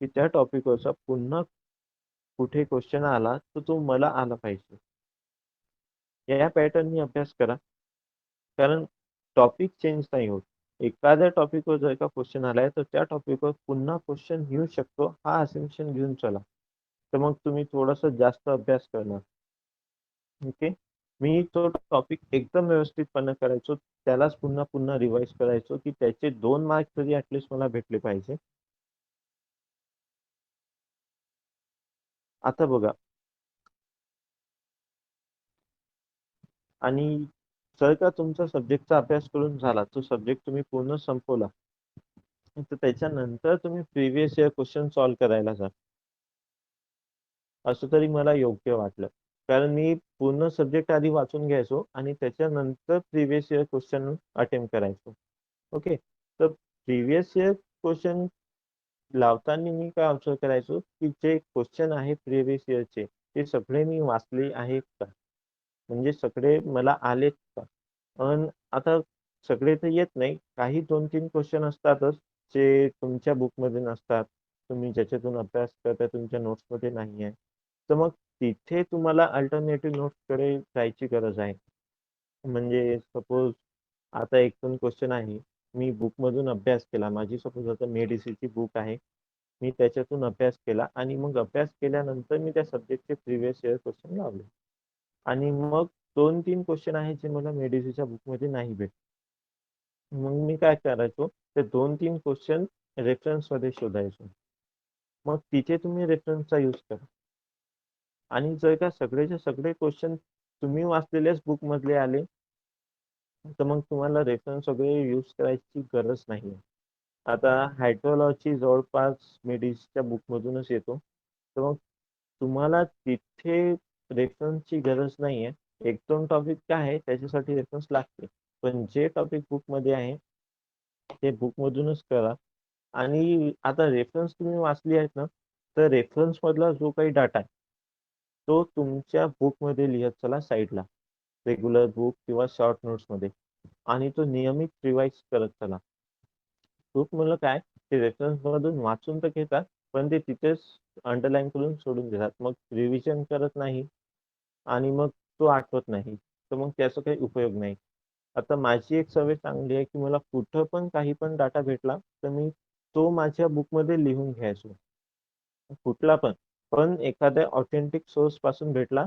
की त्या टॉपिकवरचा पुन्हा कुठे क्वेश्चन आला तर तो मला आला पाहिजे. या पॅटर्ननी अभ्यास करा, कारण टॉपिक चेंज नाही होत. एखाद्या टॉपिकवर जर का क्वेश्चन आलाय तर त्या टॉपिकवर पुन्हा क्वेश्चन येऊ शकतो हा असेम्पशन घेऊन चला. तर मग तुम्ही थोडासा जास्त अभ्यास करणार. ओके, मी तो टॉपिक एकदम व्यवस्थितपणे करायचो, त्यालाच पुन्हा पुन्हा रिवाइज करायचो की त्याचे 2 मार्क तरी ऍटलिस्ट मला भेटले पाहिजे. आता बघा, आणि जर का तुमचा सब्जेक्टचा अभ्यास करून झाला, तो सब्जेक्ट तुम्ही पूर्ण संपवला, तर त्याच्यानंतर तुम्ही प्रिव्हियस इयर क्वेश्चन सॉल्व्ह करायला जा, असं तरी मला योग्य वाटलं. कारण मी पूर्ण सब्जेक्ट आधी वाचून घ्यायचो आणि त्याच्यानंतर प्रिव्हियस इयर क्वेश्चन अटेम्प्ट करायचो. ओके, तर प्रिव्हियस इयर क्वेश्चन लावताना मी काय ऑब्झर्व करायचो की जे क्वेश्चन आहे प्रिव्हियस इयरचे ते सगळे मी वाचले आहेत का, म्हणजे सगळे मला आलेत का. पण आता सगळे तर येत नाही, काही 2-3 क्वेश्चन असतातच जे तुमच्या बुकमध्ये नसतात, तुम्ही ज्याच्यातून अभ्यास करता तुमच्या नोट्समध्ये नाही आहे. तर मग तिथे तुम्हाला अल्टरनेटिव्ह नोट्सकडे जायची गरज आहे. म्हणजे सपोज आता 1-2 क्वेश्चन आहे, मी बुकमधून अभ्यास केला, माझी सपोज आता मेडिसीची बुक आहे, मी त्याच्यातून अभ्यास केला आणि मग अभ्यास केल्यानंतर मी त्या सब्जेक्टचे प्रिव्हियस इयर क्वेश्चन लावले आणि मग 2-3 क्वेश्चन आहेत जे मला मेडिसीच्या बुकमध्ये नाही भेटले. मग मी काय करायचो, ते 2-3 क्वेश्चन रेफरन्समध्ये शोधायचो. मग तिथे तुम्ही रेफरन्सचा यूज करा आणि जर का सगळेच्या सगळे क्वेश्चन तुम्ही वाचलेल्याच बुकमधले आले, तर मग तुम्हाला रेफरन्स वगैरे यूज करायची गरज नाही. आता हायड्रोलॉजी जवळपास मेडिसच्या बुकमधूनच येतो, तर मग तुम्हाला तिथे रेफरन्सची गरज नाही आहे. 1-2 टॉपिक काय आहे त्याच्यासाठी रेफरन्स लागते, पण जे टॉपिक बुकमध्ये आहे ते बुकमधूनच करा. आणि आता रेफरन्स तुम्ही वाचली आहेत ना, तर रेफरन्स मधला जो काही डाटा आहे तो तुमच्या बुकमध्ये लिहत चला साईडला, रेग्युलर बुक किंवा शॉर्ट नोट्समध्ये, आणि तो नियमित रिवाइज करत चला. खूप मुलं काय, ते रेफरन्स मधून वाचून तर घेतात, पण ते तिथेच अंडरलाईन करून सोडून देतात. मग रिव्हिजन करत नाही आणि मग तो आठवत नाही. तर मग त्याचा काही उपयोग नाही. आता माझी एक सवय चांगली आहे, की मला कुठं पण काही पण डाटा भेटला, तर मी तो माझ्या बुकमध्ये लिहून घ्यायचो. कुठला पण. पण एखाद्या ऑथेंटिक सोर्स पासून भेटला,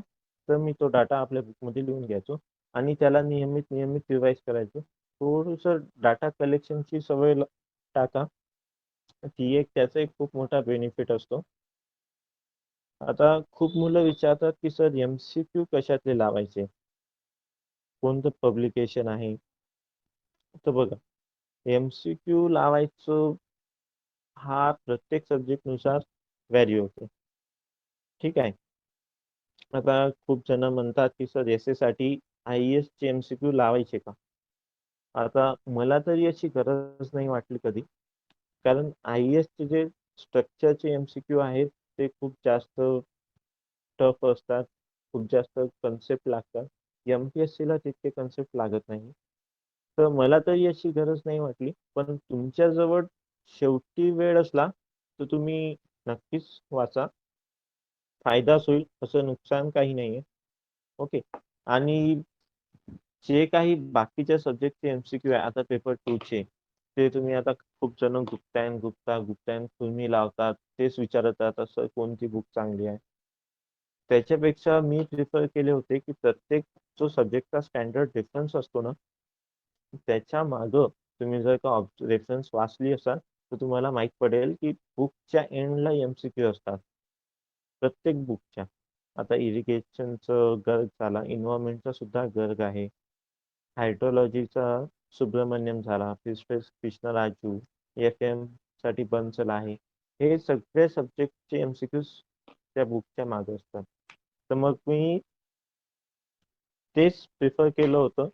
तर मी तो डाटा आपल्या बुकमध्ये लिहून घ्यायचो आणि त्याला नियमित रिवाइज करायचो. थोडंसं डाटा कलेक्शनची सवय टाका. ती एक त्याचा एक खूप मोठा बेनिफिट असतो. आता खूप मुलं विचारतात, की सर एम-सी-क्यू कशातले लावायचे? कोणतं पब्लिकेशन आहे? तर बघा, एम-सी-क्यू लावायचं हा प्रत्येक सब्जेक्टनुसार व्हॅरी होतो. ठीक आहे. आता खूप जण म्हणतात, की सर एस-ए साठी आय-ए-एसचे एम-सी-क्यू लावायचे का? आता मला तरी अशी गरज नाही वाटली कधी. कारण आय-ए-एसचे जे स्ट्रक्चरचे एम-सी-क्यू आहेत, ते खूप जास्त टफ असतात. खूप जास्त कन्सेप्ट लागतात. एम-पी-एस-सीला तितके कन्सेप्ट लागत नाही. तर मला तरी अशी गरज नाही वाटली. पण तुमच्याजवळ शेवटी वेळ असला, तर तुम्ही नक्कीच वाचा. फायदाच होईल, असं नुकसान काही नाहीये. ओके. आणि जे काही बाकीच्या सब्जेक्टचे एम-सी-क्यू आहे, आता पेपर 2 चे, ते तुम्ही आता खूप जण गुप्तायन तुम्ही लावतात. तेच विचारत राहतात, सर कोणती बुक चांगली आहे? त्याच्यापेक्षा मी प्रिफर केले होते, की प्रत्येक जो सब्जेक्टचा स्टँडर्ड डिफरन्स असतो ना, त्याच्या मागं तुम्ही जर का रेफरन्स वाचली असाल, तर तुम्हाला माहीत पडेल, की बुकच्या एंडला एम-सी-क्यू असतात. प्रत्येक बुकच्या. आता इरिगेशनचं गर्ग झाला, एन्व्हायर्नमेंटचा सुद्धा गर्ग आहे. हायड्रोलॉजीचा सुब्रमण्यम झाला, फिशरेस कृष्णराजू, एफ-एम साठी बन्सल आहे. हे सगळे सब्जेक्टचे एम-सी-क्यूज त्या बुकच्या मागे असतात. तर मग मी तेच प्रिफर केलं होतं,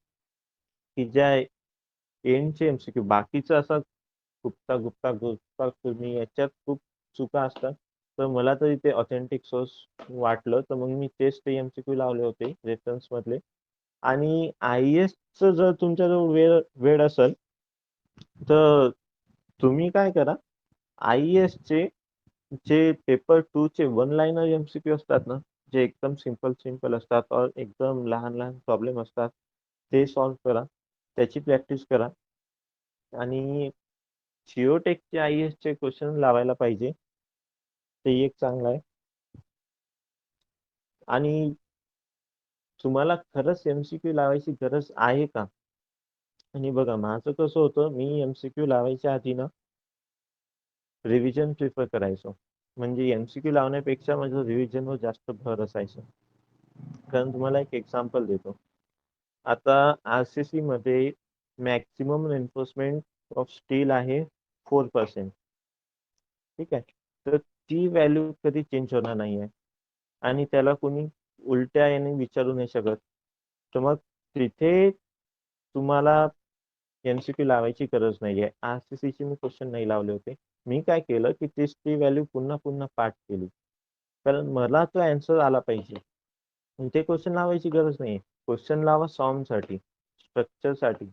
की ज्या एंडचे एम-सी-क्यू बाकीचं असं गुप्ता तुम्ही याच्यात खूप चुका असतात. तर मला तरी ते ऑथेंटिक सोर्स वाटलं, तर मग मी तेच ते एम-सी-क्यू लावले होते रेफरन्स मधले. आणि आय-ए-एसचं जर तुमच्याजवळ वेळ वेळ असेल, तर तुम्ही काय करा, आय-ए-एसचे जे पेपर 2 चे वन लाइनर एम-सी-क्यू असतात ना, जे एकदम सिंपल असतात और एकदम लहान-लहान प्रॉब्लेम असतात, ते सॉल्व्ह करा. त्याची प्रॅक्टिस करा आणि जिओटेकचे आय-ए-एसचे क्वेश्चन लावायला पाहिजे. ते एक चांगलं आहे. आणि तुम्हाला खरंच एम-सी-क्यू लावायची गरज आहे का? आणि बघा माझं कसं होतं, मी एम-सी-क्यू लावायच्या आधी ना रिव्हिजन प्रिफर करायचो. म्हणजे एम-सी-क्यू लावण्यापेक्षा माझं रिव्हिजनवर जास्त भर असायचा. कारण तुम्हाला एक एक्झाम्पल देतो. आता आर-सी-सी मध्ये मॅक्सिमम एन्फोर्समेंट ऑफ स्टील आहे 4%. ठीक आहे. तर ती व्हॅल्यू कधी चेंज होणार नाही आहे आणि त्याला कोणी उलट्या याने विचारू नाही शकत. तर मग तिथे तुम्हाला एमसीक्यू लावायची गरज नाहीये. आरसीसीचे मी क्वेश्चन नाही लावले होते. मी काय केलं की तीच ती व्हॅल्यू पुन्हा पुन्हा पाठ केली, कारण मला तो आन्सर आला पाहिजे. ते क्वेश्चन लावायची गरज नाहीये. क्वेश्चन लावा साठी, स्ट्रक्चरसाठी,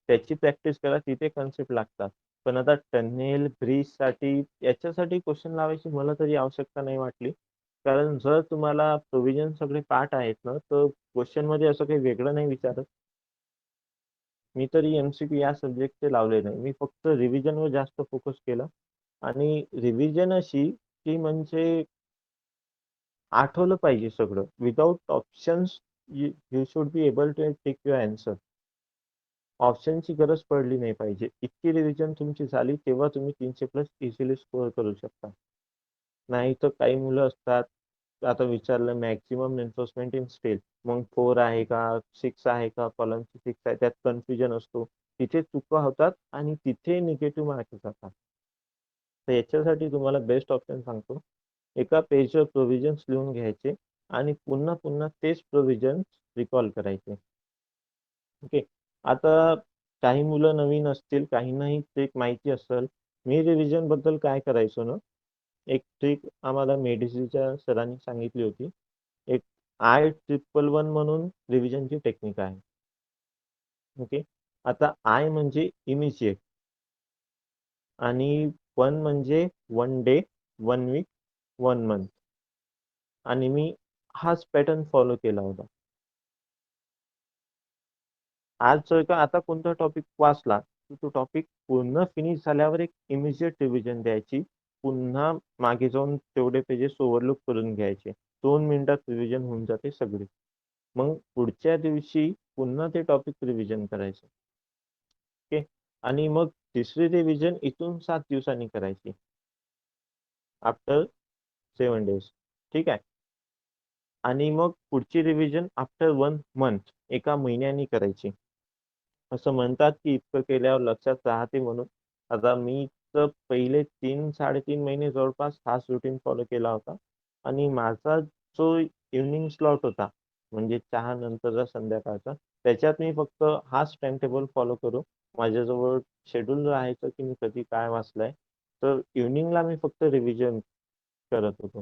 त्याची प्रॅक्टिस करा, तिथे कन्सेप्ट लागतात. पण आता टनेल ब्रिज साठी याच्यासाठी क्वेश्चन लावायची मला तरी आवश्यकता नाही वाटली. कारण जर तुम्हाला प्रोव्हिजन सगळे पाठ आहेत ना, तर क्वेश्चन मध्ये असं काही वेगळं नाही विचारत. मी तरी एमसीक्यू या सब्जेक्टचे लावले नाही. मी फक्त रिव्हिजनवर जास्त फोकस केला. आणि रिव्हिजन अशी की म्हणजे आठवलं पाहिजे सगळं. Without options you should be able to take your answer. ऑप्शनची गरज पडली नाही पाहिजे. इतकी रिव्हिजन तुमची झाली तेव्हा तुम्ही 300+ इझिली स्कोअर करू शकता. नाही तर काही मुलं असतात, आता विचारलं मॅक्सिमम एन्फोर्समेंट इन स्टेट, मग 4 आहे का 6 आहे का, कॉलम 6 आहे, त्यात कन्फ्युजन असतो. तिथे चुका होतात आणि तिथे निगेटिव्ह मार्क जातात. तर याच्यासाठी तुम्हाला बेस्ट ऑप्शन सांगतो, एका पेजवर प्रोव्हिजन्स लिहून घ्यायचे आणि पुन्हा पुन्हा तेच प्रोव्हिजन्स रिकॉल करायचे. ओके. आता काही मुलं नवीन असतील, काहींनाही ते माहिती असेल. मी रिव्हिजन बद्दल काय करायचो ना, एक ट्रिक आम्हाला मेडिसीच्या सरांनी सांगितली होती. एक I111 म्हणून रिव्हिजनची टेक्निक आहे. ओके. आता आय म्हणजे इमिजिएट आणि 1 म्हणजे 1 डे, 1 वीक, 1 मंथ. आणि मी हाच पॅटर्न फॉलो केला होता. आज जर का आता कोणता टॉपिक वाचला तर तो टॉपिक पूर्ण फिनिश झाल्यावर एक इमिजिएट रिव्हिजन द्यायची. पुन्हा मागे जाऊन तेवढे पेजेस ओव्हरलुक करून घ्यायचे. 2 मिनिटात रिव्हिजन होऊन जाते सगळे. मग पुढच्या दिवशी पुन्हा ते टॉपिक रिव्हिजन करायचं. ओके. आणि मग तिसरी रिव्हिजन इथून 7 दिवसांनी करायची, आफ्टर 7 डेज. ठीक आहे. आणि मग पुढची रिव्हिजन आफ्टर 1 मंथ, एका महिन्यानी करायची. असं म्हणतात की इतकं केल्यावर लक्षात राहते म्हणून. आता मी तर पहिले 3-3.5 महिने जवळपास हाच रुटीन फॉलो केला होता. आणि माझा जो इव्हनिंग स्लॉट होता, म्हणजे चहा नंतरचा संध्याकाळचा, त्याच्यात मी फक्त हाच टाइम टेबल फॉलो करू. माझ्याजवळ शेड्यूल राहायचं की मी कधी काय वाचलंय. तर इव्हनिंगला मी फक्त रिव्हिजन करत होतो.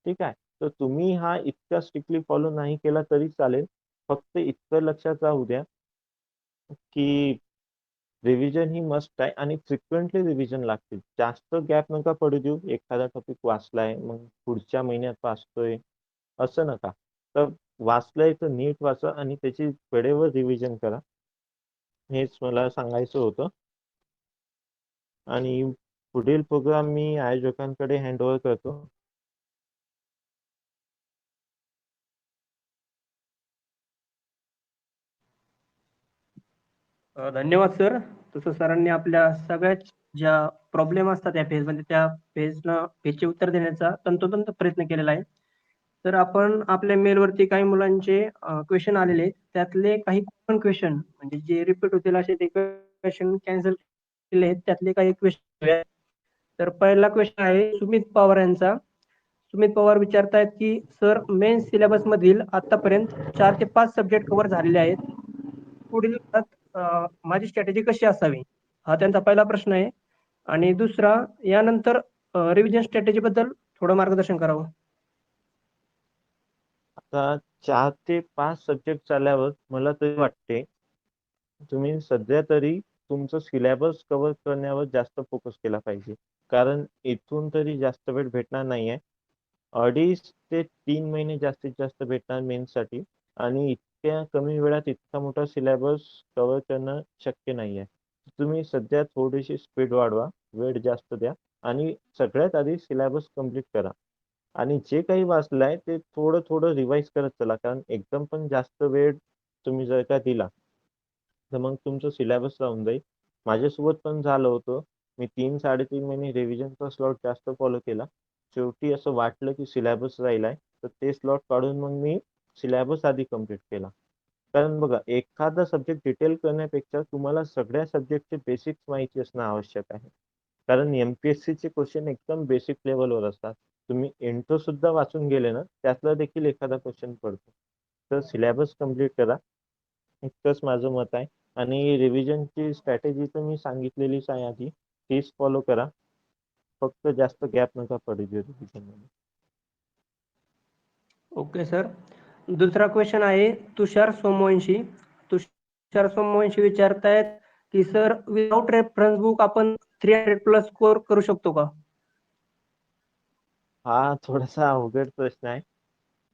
ठीक आहे. तर तुम्ही हा इतका स्ट्रिक्टली फॉलो नाही केला तरी चालेल. फक्त इतकं लक्षात राहू द्या की रिव्हिजन ही मस्ट आहे आणि फ्रिक्वेंटली रिव्हिजन लागतील. जास्त गॅप नका पडू देऊ. एखादा टॉपिक वाचलाय मग पुढच्या महिन्यात वाचतोय असं नका. तर वाचलंय तर नीट वाचा आणि त्याची वेळेवर रिव्हिजन करा. हेच मला सांगायचं होतं. आणि पुढील प्रोग्राम मी आयोजकांकडे हँडओव्हर करतो. धन्यवाद सर. तसं सरांनी आपल्या सगळ्याच ज्या प्रॉब्लेम असतात या फेजमध्ये त्या फेजचे उत्तर देण्याचा तंतोतंत प्रयत्न केलेला आहे. तर आपण आपल्या मेलवरती काही मुलांचे क्वेश्चन आलेले आहेत. त्यातले काही कॉमन क्वेश्चन म्हणजे जे रिपीट होतील असे ते क्वेश्चन कॅन्सल केले आहेत. त्यातले काही क्वेश्चन. तर पहिला क्वेश्चन आहे सुमित पवार यांचा. सुमित पवार विचारतायत की सर मेन्स सिलेबस मधील आतापर्यंत 4 ते 5 सब्जेक्ट कव्हर झालेले आहेत. पुढील काळात माझी स्ट्रॅटेजी कशी असावी, हा त्यांचा पहिला प्रश्न आहे. आणि दुसरा, यानंतर रिव्हिजन स्ट्रॅटेजी बद्दल थोडं मार्गदर्शन करावं. आता 4 ते 5 सब्जेक्ट झाल्यावर मला तरी वाटते तुम्ही सध्या तरी तुमचं सिलेबस कव्हर करण्यावर जास्त फोकस केला पाहिजे. कारण इथून तरी जास्त वेळ भेटणार नाहीये. 2.5 ते 3 महिने जास्तीत जास्त भेटणार मेन्ससाठी. आणि इतक्या कमी वेळात इतका मोठा सिलेबस कव्हर करणं शक्य नाहीये. तुम्ही सध्या थोडीशी स्पीड वाढवा, वेळ जास्त द्या आणि सगळ्यात आधी सिलेबस कंप्लीट करा. आणि जे काही वाचलंय ते थोडं थोडं रिवाइज करत चला. कारण एकदम पण जास्त वेळ तुम्ही जर का दिला तर मग तुमचं सिलेबस राहून जाईल. माझ्यासोबत पण झालं होतं. मी 3-3.5 महिने रिव्हिजनचा स्लॉट जास्त फॉलो केला. शेवटी असं वाटलं की सिलेबस राहिलाय, तर ते स्लॉट काढून मग मी सिलेबस आधी कंप्लीट केला. कारण बघा, एखादा सब्जेक्ट डिटेल करण्यापेक्षा तुम्हाला सगळ्या सब्जेक्टचे बेसिक्स माहिती असणं आवश्यक आहे. कारण एमपीएससी चे क्वेश्चन एकदम बेसिक लेवलवर असतात. तुम्ही इंट्रो सुद्धा वाचून गेले ना, त्यातला देखील एखादा क्वेश्चन पडतो. तर सिलेबस कंप्लीट करा, इतकंच माझं मत आहे. आणि रिव्हिजनची स्ट्रॅटेजी तर मी सांगितलेलीच आहे आधी, तीच फॉलो करा. फक्त जास्त गॅप नका पडू देऊ रिव्हिजनमध्ये. Okay sir. दुसरा क्वेश्चन आहे तुषार सोमवंशी. तुषार सोमवंशी विचारतायत की सर विदाउट रेफरन्स बुक आपण 300+ स्कोर करू शकतो का? हा थोडासा अवघड प्रश्न आहे.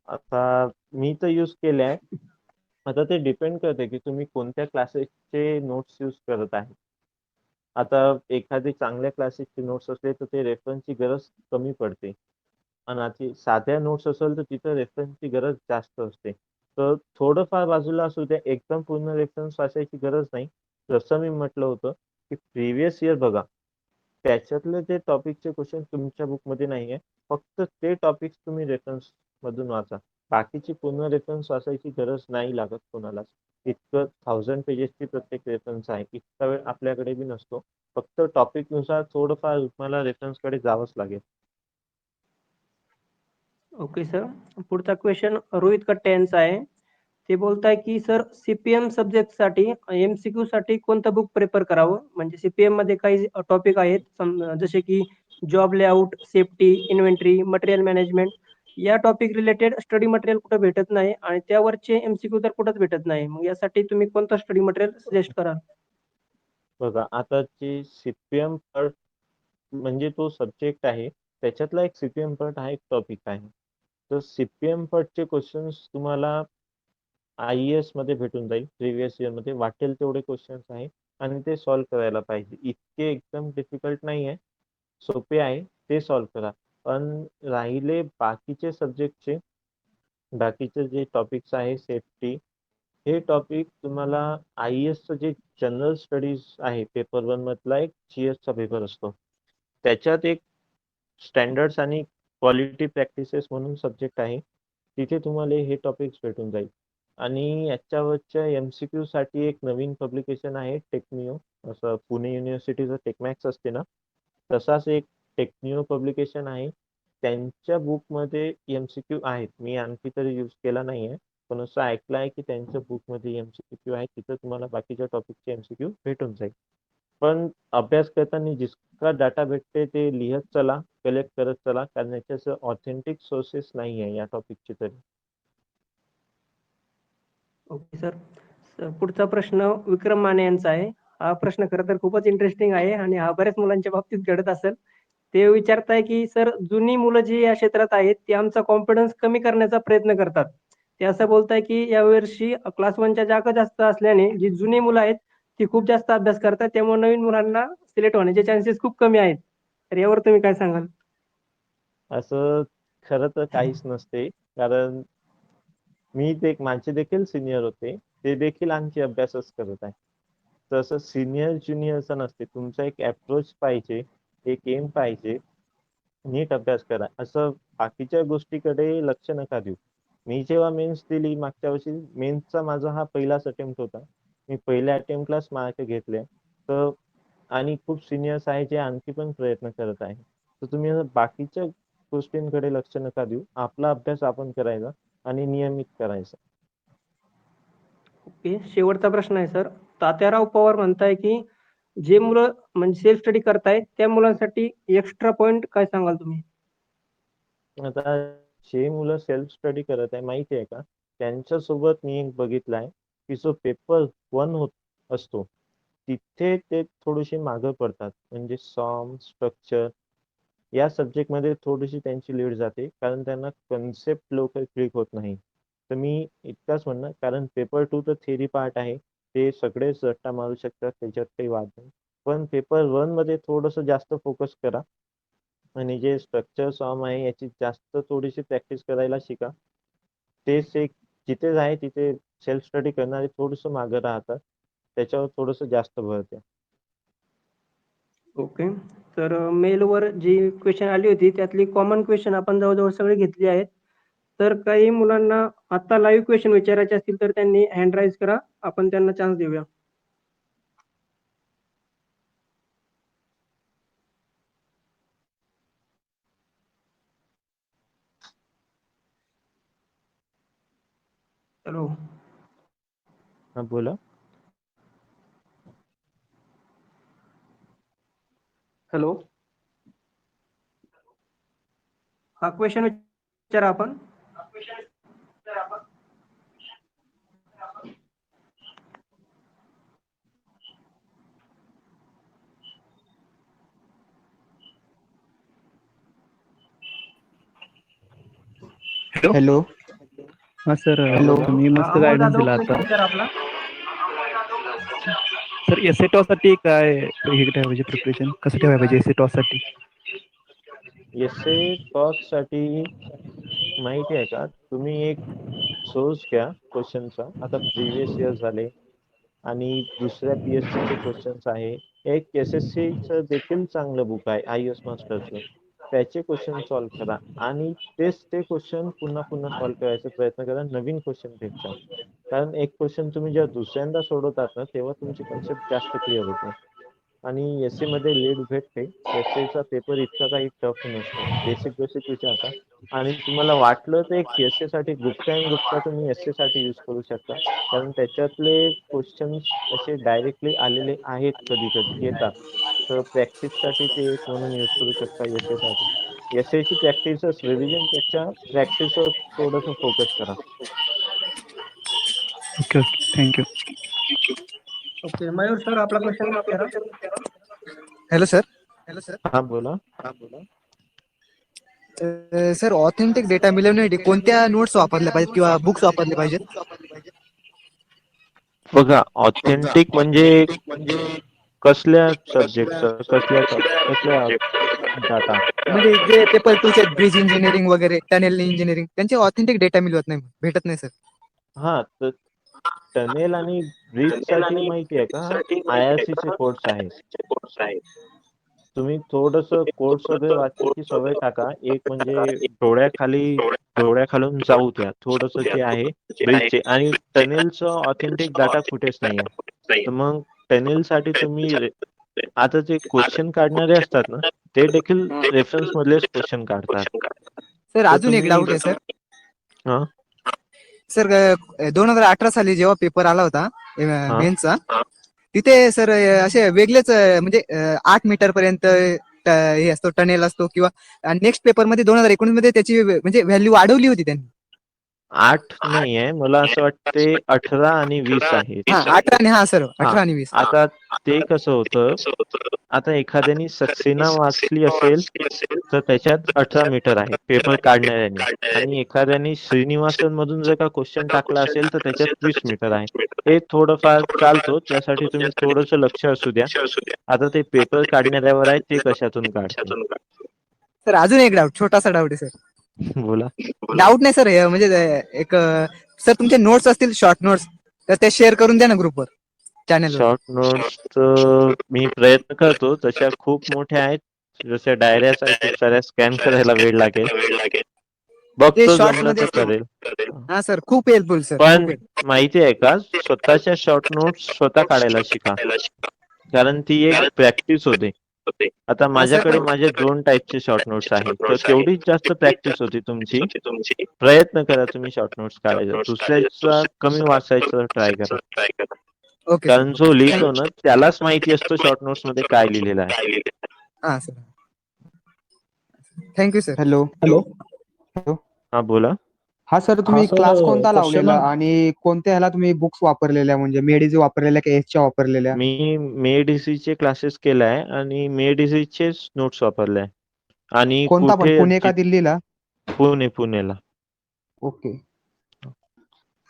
आता मी तर यूज केले आहे. आता ते डिपेंड करते की तुम्ही कोणत्या क्लासेसचे नोट्स यूज करत आहे. आता एखादी चांगल्या क्लासेसची नोट्स असले तर ते रेफरन्सची गरज कमी पडते. आणि आता साध्या नोट्स असेल तर तिथं रेफरन्सची गरज जास्त असते. तर थोडंफार बाजूला असू द्या, एकदम पूर्ण रेफरन्स वाचायची गरज नाही. जसं मी म्हटलं होतं की प्रिव्हियस इयर बघा, त्याच्यातले ते टॉपिकचे क्वेश्चन तुमच्या बुकमध्ये नाही आहे. फक्त ते टॉपिक्स तुम्ही रेफरन्स मधून वाचा. बाकीची पूर्ण रेफरन्स वाचायची गरज नाही लागत कोणालाच. इतकं 1000 पेजेसची प्रत्येक रेफरन्स आहे. इतका वेळ आपल्याकडे बी नसतो. फक्त टॉपिकनुसार थोडंफार तुम्हाला रेफरन्सकडे जावंच लागेल. Okay sir. पुढचा क्वेश्चन रोहित कट्टे यांचा आहे. ते बोलताय की सर सीपीएम सब्जेक्टसाठी एमसीक्यू साठी कोणतं बुक प्रिफर करावं? म्हणजे सीपीएम मध्ये काही टॉपिक आहेत जसे की job layout, safety, inventory, material management या टॉपिक रिलेटेड स्टडी मटेरियल कुठं भेटत नाही आणि त्यावरचे एमसीक्यू तर कुठंच भेटत नाही. मग यासाठी तुम्ही कोणतं स्टडी मटेरियल सजेस्ट कराल? बघा, आता जे सीपीएम पार्ट म्हणजे तो सब्जेक्ट आहे, त्याच्यातला एक सीपीएम पार्ट हा एक टॉपिक आहे. तर सीपीएम पार्टचे क्वेश्चन्स तुम्हाला IAS मध्ये भेटून जाईल. प्रिव्हियस इयर मध्ये वाटेल तेवढे क्वेश्चन्स आहे आणि ते सॉल्व्ह करायला पाहिजे. इतके एकदम डिफिकल्ट नाही आहे, सोपे आहे. ते सॉल्व्ह करा. पण राहिले बाकीचे सब्जेक्टचे, बाकीचे जे टॉपिक्स आहे सेफ्टी, हे टॉपिक तुम्हाला IASचं जे जनरल स्टडीज आहे, पेपर 1 मधला एक GSचा पेपर असतो. त्याच्यात एक स्टँडर्ड्स आणि क्वालिटी प्रॅक्टिसेस म्हणून सब्जेक्ट आहे. तिथे तुम्हाला हे टॉपिक्स भेटून जाईल. आणि याच्यावरच्या MCQ साठी एक नवीन पब्लिकेशन आहे टेक्निओ. असं पुणे युनिव्हर्सिटीचं टेकमॅक्स असते ना, तसाच एक टेक्निओ पब्लिकेशन आहे. त्यांच्या बुकमध्ये MCQ आहेत. मी आणखी तरी यूज केला नाहीये. पण असं ऐकलं आहे की त्यांच्या बुकमध्ये MCQ आहे. तिथं तुम्हाला बाकीच्या टॉपिकचे MCQ भेटून जाईल. पण अभ्यास करताना जितका डाटा भेटते ते लिहत चला, कलेक्ट करत चला, कारण याच्या ऑथेंटिक सोर्सेस नाही आहे या टॉपिकचे तरी. Okay sir. पुढचा प्रश्न विक्रम माने यांचा आहे. हा प्रश्न खरं तर खूपच इंटरेस्टिंग आहे आणि हा बऱ्याच मुलांच्या बाबतीत घडत असेल. ते विचारताय की सर जुनी मुलं जी या क्षेत्रात आहेत ती आमचा कॉन्फिडन्स कमी करण्याचा प्रयत्न करतात. ते असं बोलताय की यावर्षी क्लास 1च्या जागा जास्त असल्याने जी जुनी मुलं आहेत ती खूप जास्त अभ्यास करतात. त्यामुळे नवीन मुलांना सिलेक्ट होण्याचे चान्सेस खूप कमी आहेत. तर यावर तुम्ही काय सांगाल? असं खरं तर काहीच नसते. कारण माझे देखील सिनियर होते. ते देखील आणखी अभ्यासच करत आहे. तसं सीनियर ज्युनियरचं नसते. तुमचा एक अप्रोच पाहिजे, एक एम पाहिजे. नीट अभ्यास करा. असं बाकीच्या गोष्टीकडे लक्ष नका देऊ. मी जेव्हा मेन्स दिली मागच्या वर्षी, मेन्सचा माझा हा पहिलाच अटेम्प्ट होता. मी पहिल्या अटेम्प्टलाच मार्क घेतले. तर आणि खूप सिनियर्स आहे जे आणखी पण प्रयत्न करत आहे. तर तुम्ही असं बाकीच्या गोष्टींकडे लक्ष नका देऊ. आपला अभ्यास आपण करायचा आणि नियमित करायचा. ओके. शेवटचा प्रश्न आहे सर. तात्याराव पवार म्हणताय की जे मुलं म्हणजे सेल्फ स्टडी करतायत त्या मुलांसाठी एक्स्ट्रा पॉइंट काय सांगाल तुम्ही? आता जे मुलं सेल्फ स्टडी करत आहे माहिती आहे का, त्यांच्यासोबत मी एक बघितलं आहे की जो पेपर 1 होत असतो, तिथे ते थोडेसे मागं पडतात. म्हणजे सॉम, स्ट्रक्चर या सब्जेक्टमध्ये थोडीशी त्यांची लीड जाते, कारण त्यांना कन्सेप्ट लवकर क्लिक होत नाही. तर मी इतकाच म्हणणार, कारण पेपर 2 तर थेरी पार्ट आहे. ते सगळेच रट्टा मारू शकतात, त्याच्यात काही वाद नाही. पण पेपर 1 मध्ये थोडंसं जास्त फोकस करा आणि जे स्ट्रक्चर सॉम आहे याची जास्त थोडीशी प्रॅक्टिस करायला शिका. तेच एक जिथे आहे तिथे सेल्फ स्टडी करणारे थोडंसं मागं राहतात. त्याच्यावर थोडंसं जास्त भर द्या. ओके. तर मेलवर जी क्वेश्चन आली होती त्यातली कॉमन क्वेश्चन आपण जवळ-जवळ सगळी घेतली आहेत. तर काही मुलांना आता लाईव्ह क्वेश्चन विचारायचे असतील तर त्यांनी हँड राईज करा. आपण त्यांना चान्स देऊया. हॅलो. हा बोला. हॅलो. हा क्वेश्चन विचारा आपण. हॅलो. हा सर, हॅलो. तुम्ही मस्त अमोल गायडन्स जाधव दिला क्वेश्चन आता. विचारा आपला. सर एसए साठी काय हे ठेवायचे प्रिपरेशन, कसं ठेवायला पाहिजे एसए साठी? एसए साठी माहिती आहे का, तुम्ही एक सोर्स घ्या क्वेश्चनचा. आता प्रिव्हियस इयर झाले आणि दुसऱ्या पीएससी चे क्वेश्चन्स आहे. एक एसएससी च देखील चांगलं बुक आहे आयएस मास्टरचं, त्याचे क्वेश्चन सॉल्व्ह करा आणि तेच ते क्वेश्चन पुन्हा पुन्हा सॉल्व्ह करायचा प्रयत्न करा. नवीन क्वेश्चन भेटतात, कारण एक क्वेश्चन तुम्ही जेव्हा दुसऱ्यांदा सोडवतात ना, तेव्हा तुमची कन्सेप्ट जास्त क्लिअर होते. आणि एसए मध्ये लीड भेटते. एसए चा पेपर इतका काही टफ नसतो, बेसिक बेसिक विचारतात. आणि तुम्हाला वाटलं तर एक एसए साठी गुप्ता अँड गुप्ता तुम्ही एसए साठी यूज करू शकता, कारण त्याच्यातले क्वेश्चन्स असे डायरेक्टली आलेले आहेत, कधी कधी येतात. तर प्रॅक्टिस साठी ते एक म्हणून यूज करू शकता एसए साठी. एसए ची प्रॅक्टिस रिव्हिजन पेक्षा प्रॅक्टिसवर थोडंसं फोकस करा. Okay okay, thank you. Okay, Mayur sir आपला क्वेश्चन विचारा. Hello sir. हा बोला. सर ऑथेंटिक डेटा मिळवण्यासाठी कोणत्या नोट्स वापरल्या पाहिजेत किंवा बुक्स वापरले पाहिजेत? बघा, ऑथेंटिक म्हणजे कसल्या सब्जेक्टचं, कसल्या डाटा? म्हणजे जे पेपर टूचे ब्रिज इंजिनिअरिंग वगैरे, टनेल इंजिनिअरिंग, त्यांचे ऑथेंटिक डेटा मिळवत नाही, भेटत नाही सर. हा, तर टनेल आणि ब्रिज साठी माहिती आहे का, IRC चे कोर्स आहेत. तुम्ही थोडस कोर्स वगैरे वाचण्याची सवय टाका. एक म्हणजे डोळ्याखालून जाऊ द्या थोडस जे आहे ब्रिजचे. आणि टनेलचं ऑथेंटिक डाटा कुठेच नाहीये. तर मग टनेल साठी तुम्ही आता जे क्वेश्चन काढणारे असतात ना, ते देखील रेफरन्स मधलेच क्वेश्चन काढतात. सर तर अजून एक तुम्ही डाऊट आहे सर. हा सर 2018 साली जेव्हा पेपर आला होता हा मेन्सचा, तिथे सर असे वेगळेच म्हणजे 8 मीटर पर्यंत हे असतो, टनेल असतो, किंवा नेक्स्ट पेपर मध्ये 2019 मध्ये त्याची म्हणजे व्हॅल्यू वाढवली होती त्यांनी. 8 नाहीये, मला असं वाटते 18 आणि 20 आहे. हा 18 आणि हा सर हा, 18 आणि 20. आता ते कसं होतं, आता एखाद्याने सक्सेना वाचली असेल तर त्याच्यात 18 मीटर आहे पेपर काढणाऱ्याने, आणि एखाद्याने श्रीनिवासन मधून जर का क्वेश्चन टाकला असेल तर त्याच्यात 20 मीटर आहे. हे थोडंफार चालतो, त्यासाठी तुम्ही थोडंसं लक्ष असू द्या. आता ते पेपर काढणाऱ्यावर आहे, ते कशातून काढते. सर अजून एक डाऊट, छोटासा डाऊट आहे सर. बोला. डाऊट नाही सर, म्हणजे एक सर तुमचे नोट्स असतील, शॉर्ट नोट्स, तर ते शेअर करून द्या ना ग्रुपवर, चॅनलवर. शॉर्ट नोट्स मी प्रयत्न करतो, तशा खूप मोठ्या आहेत, जशा डायऱ्याच आहे खूप साऱ्या, स्कॅन करायला वेळ लागेल. ते बघतो, शॉर्ट्स जमलं मध्ये तर असतील. करेल. हा सर, खूप हेल्पफुल सर, पण खूप helpful. माहिती आहे का, स्वतःच्या शॉर्ट नोट्स स्वतः काढायला शिका, कारण ती एक प्रॅक्टिस होते. आता हा सर, माझ्याकडे माझे 2 टाईपचे शॉर्ट नोट्स आहेत, तर तेवढीच जास्त प्रॅक्टिस होती तुमची. प्रयत्न करा तुम्ही शॉर्ट नोट्स काढायचा, दुसऱ्याचा कमी वाचायचा ट्राय करा. ओके कारण सर. जो लिहितो ना, त्यालाच माहिती असतं शॉर्ट नोट्स मध्ये काय लिहिलेलं आहे. हा सर, थँक्यू सर. हॅलो. हा बोला. हा सर, तुम्ही क्लास कोणता लावलेला आणि कोणत्या ह्याला तुम्ही बुक्स वापरलेल्या, म्हणजे मेडिजी वापरलेल्या की एसच्या वापरलेल्या? मी मेडिसीचे क्लासेस केलाय आणि मेडिसीचेच नोट्स वापरले आहे. आणि कोणता पण, कुठे पुणे का दिल्लीला? पुण्याला. ओके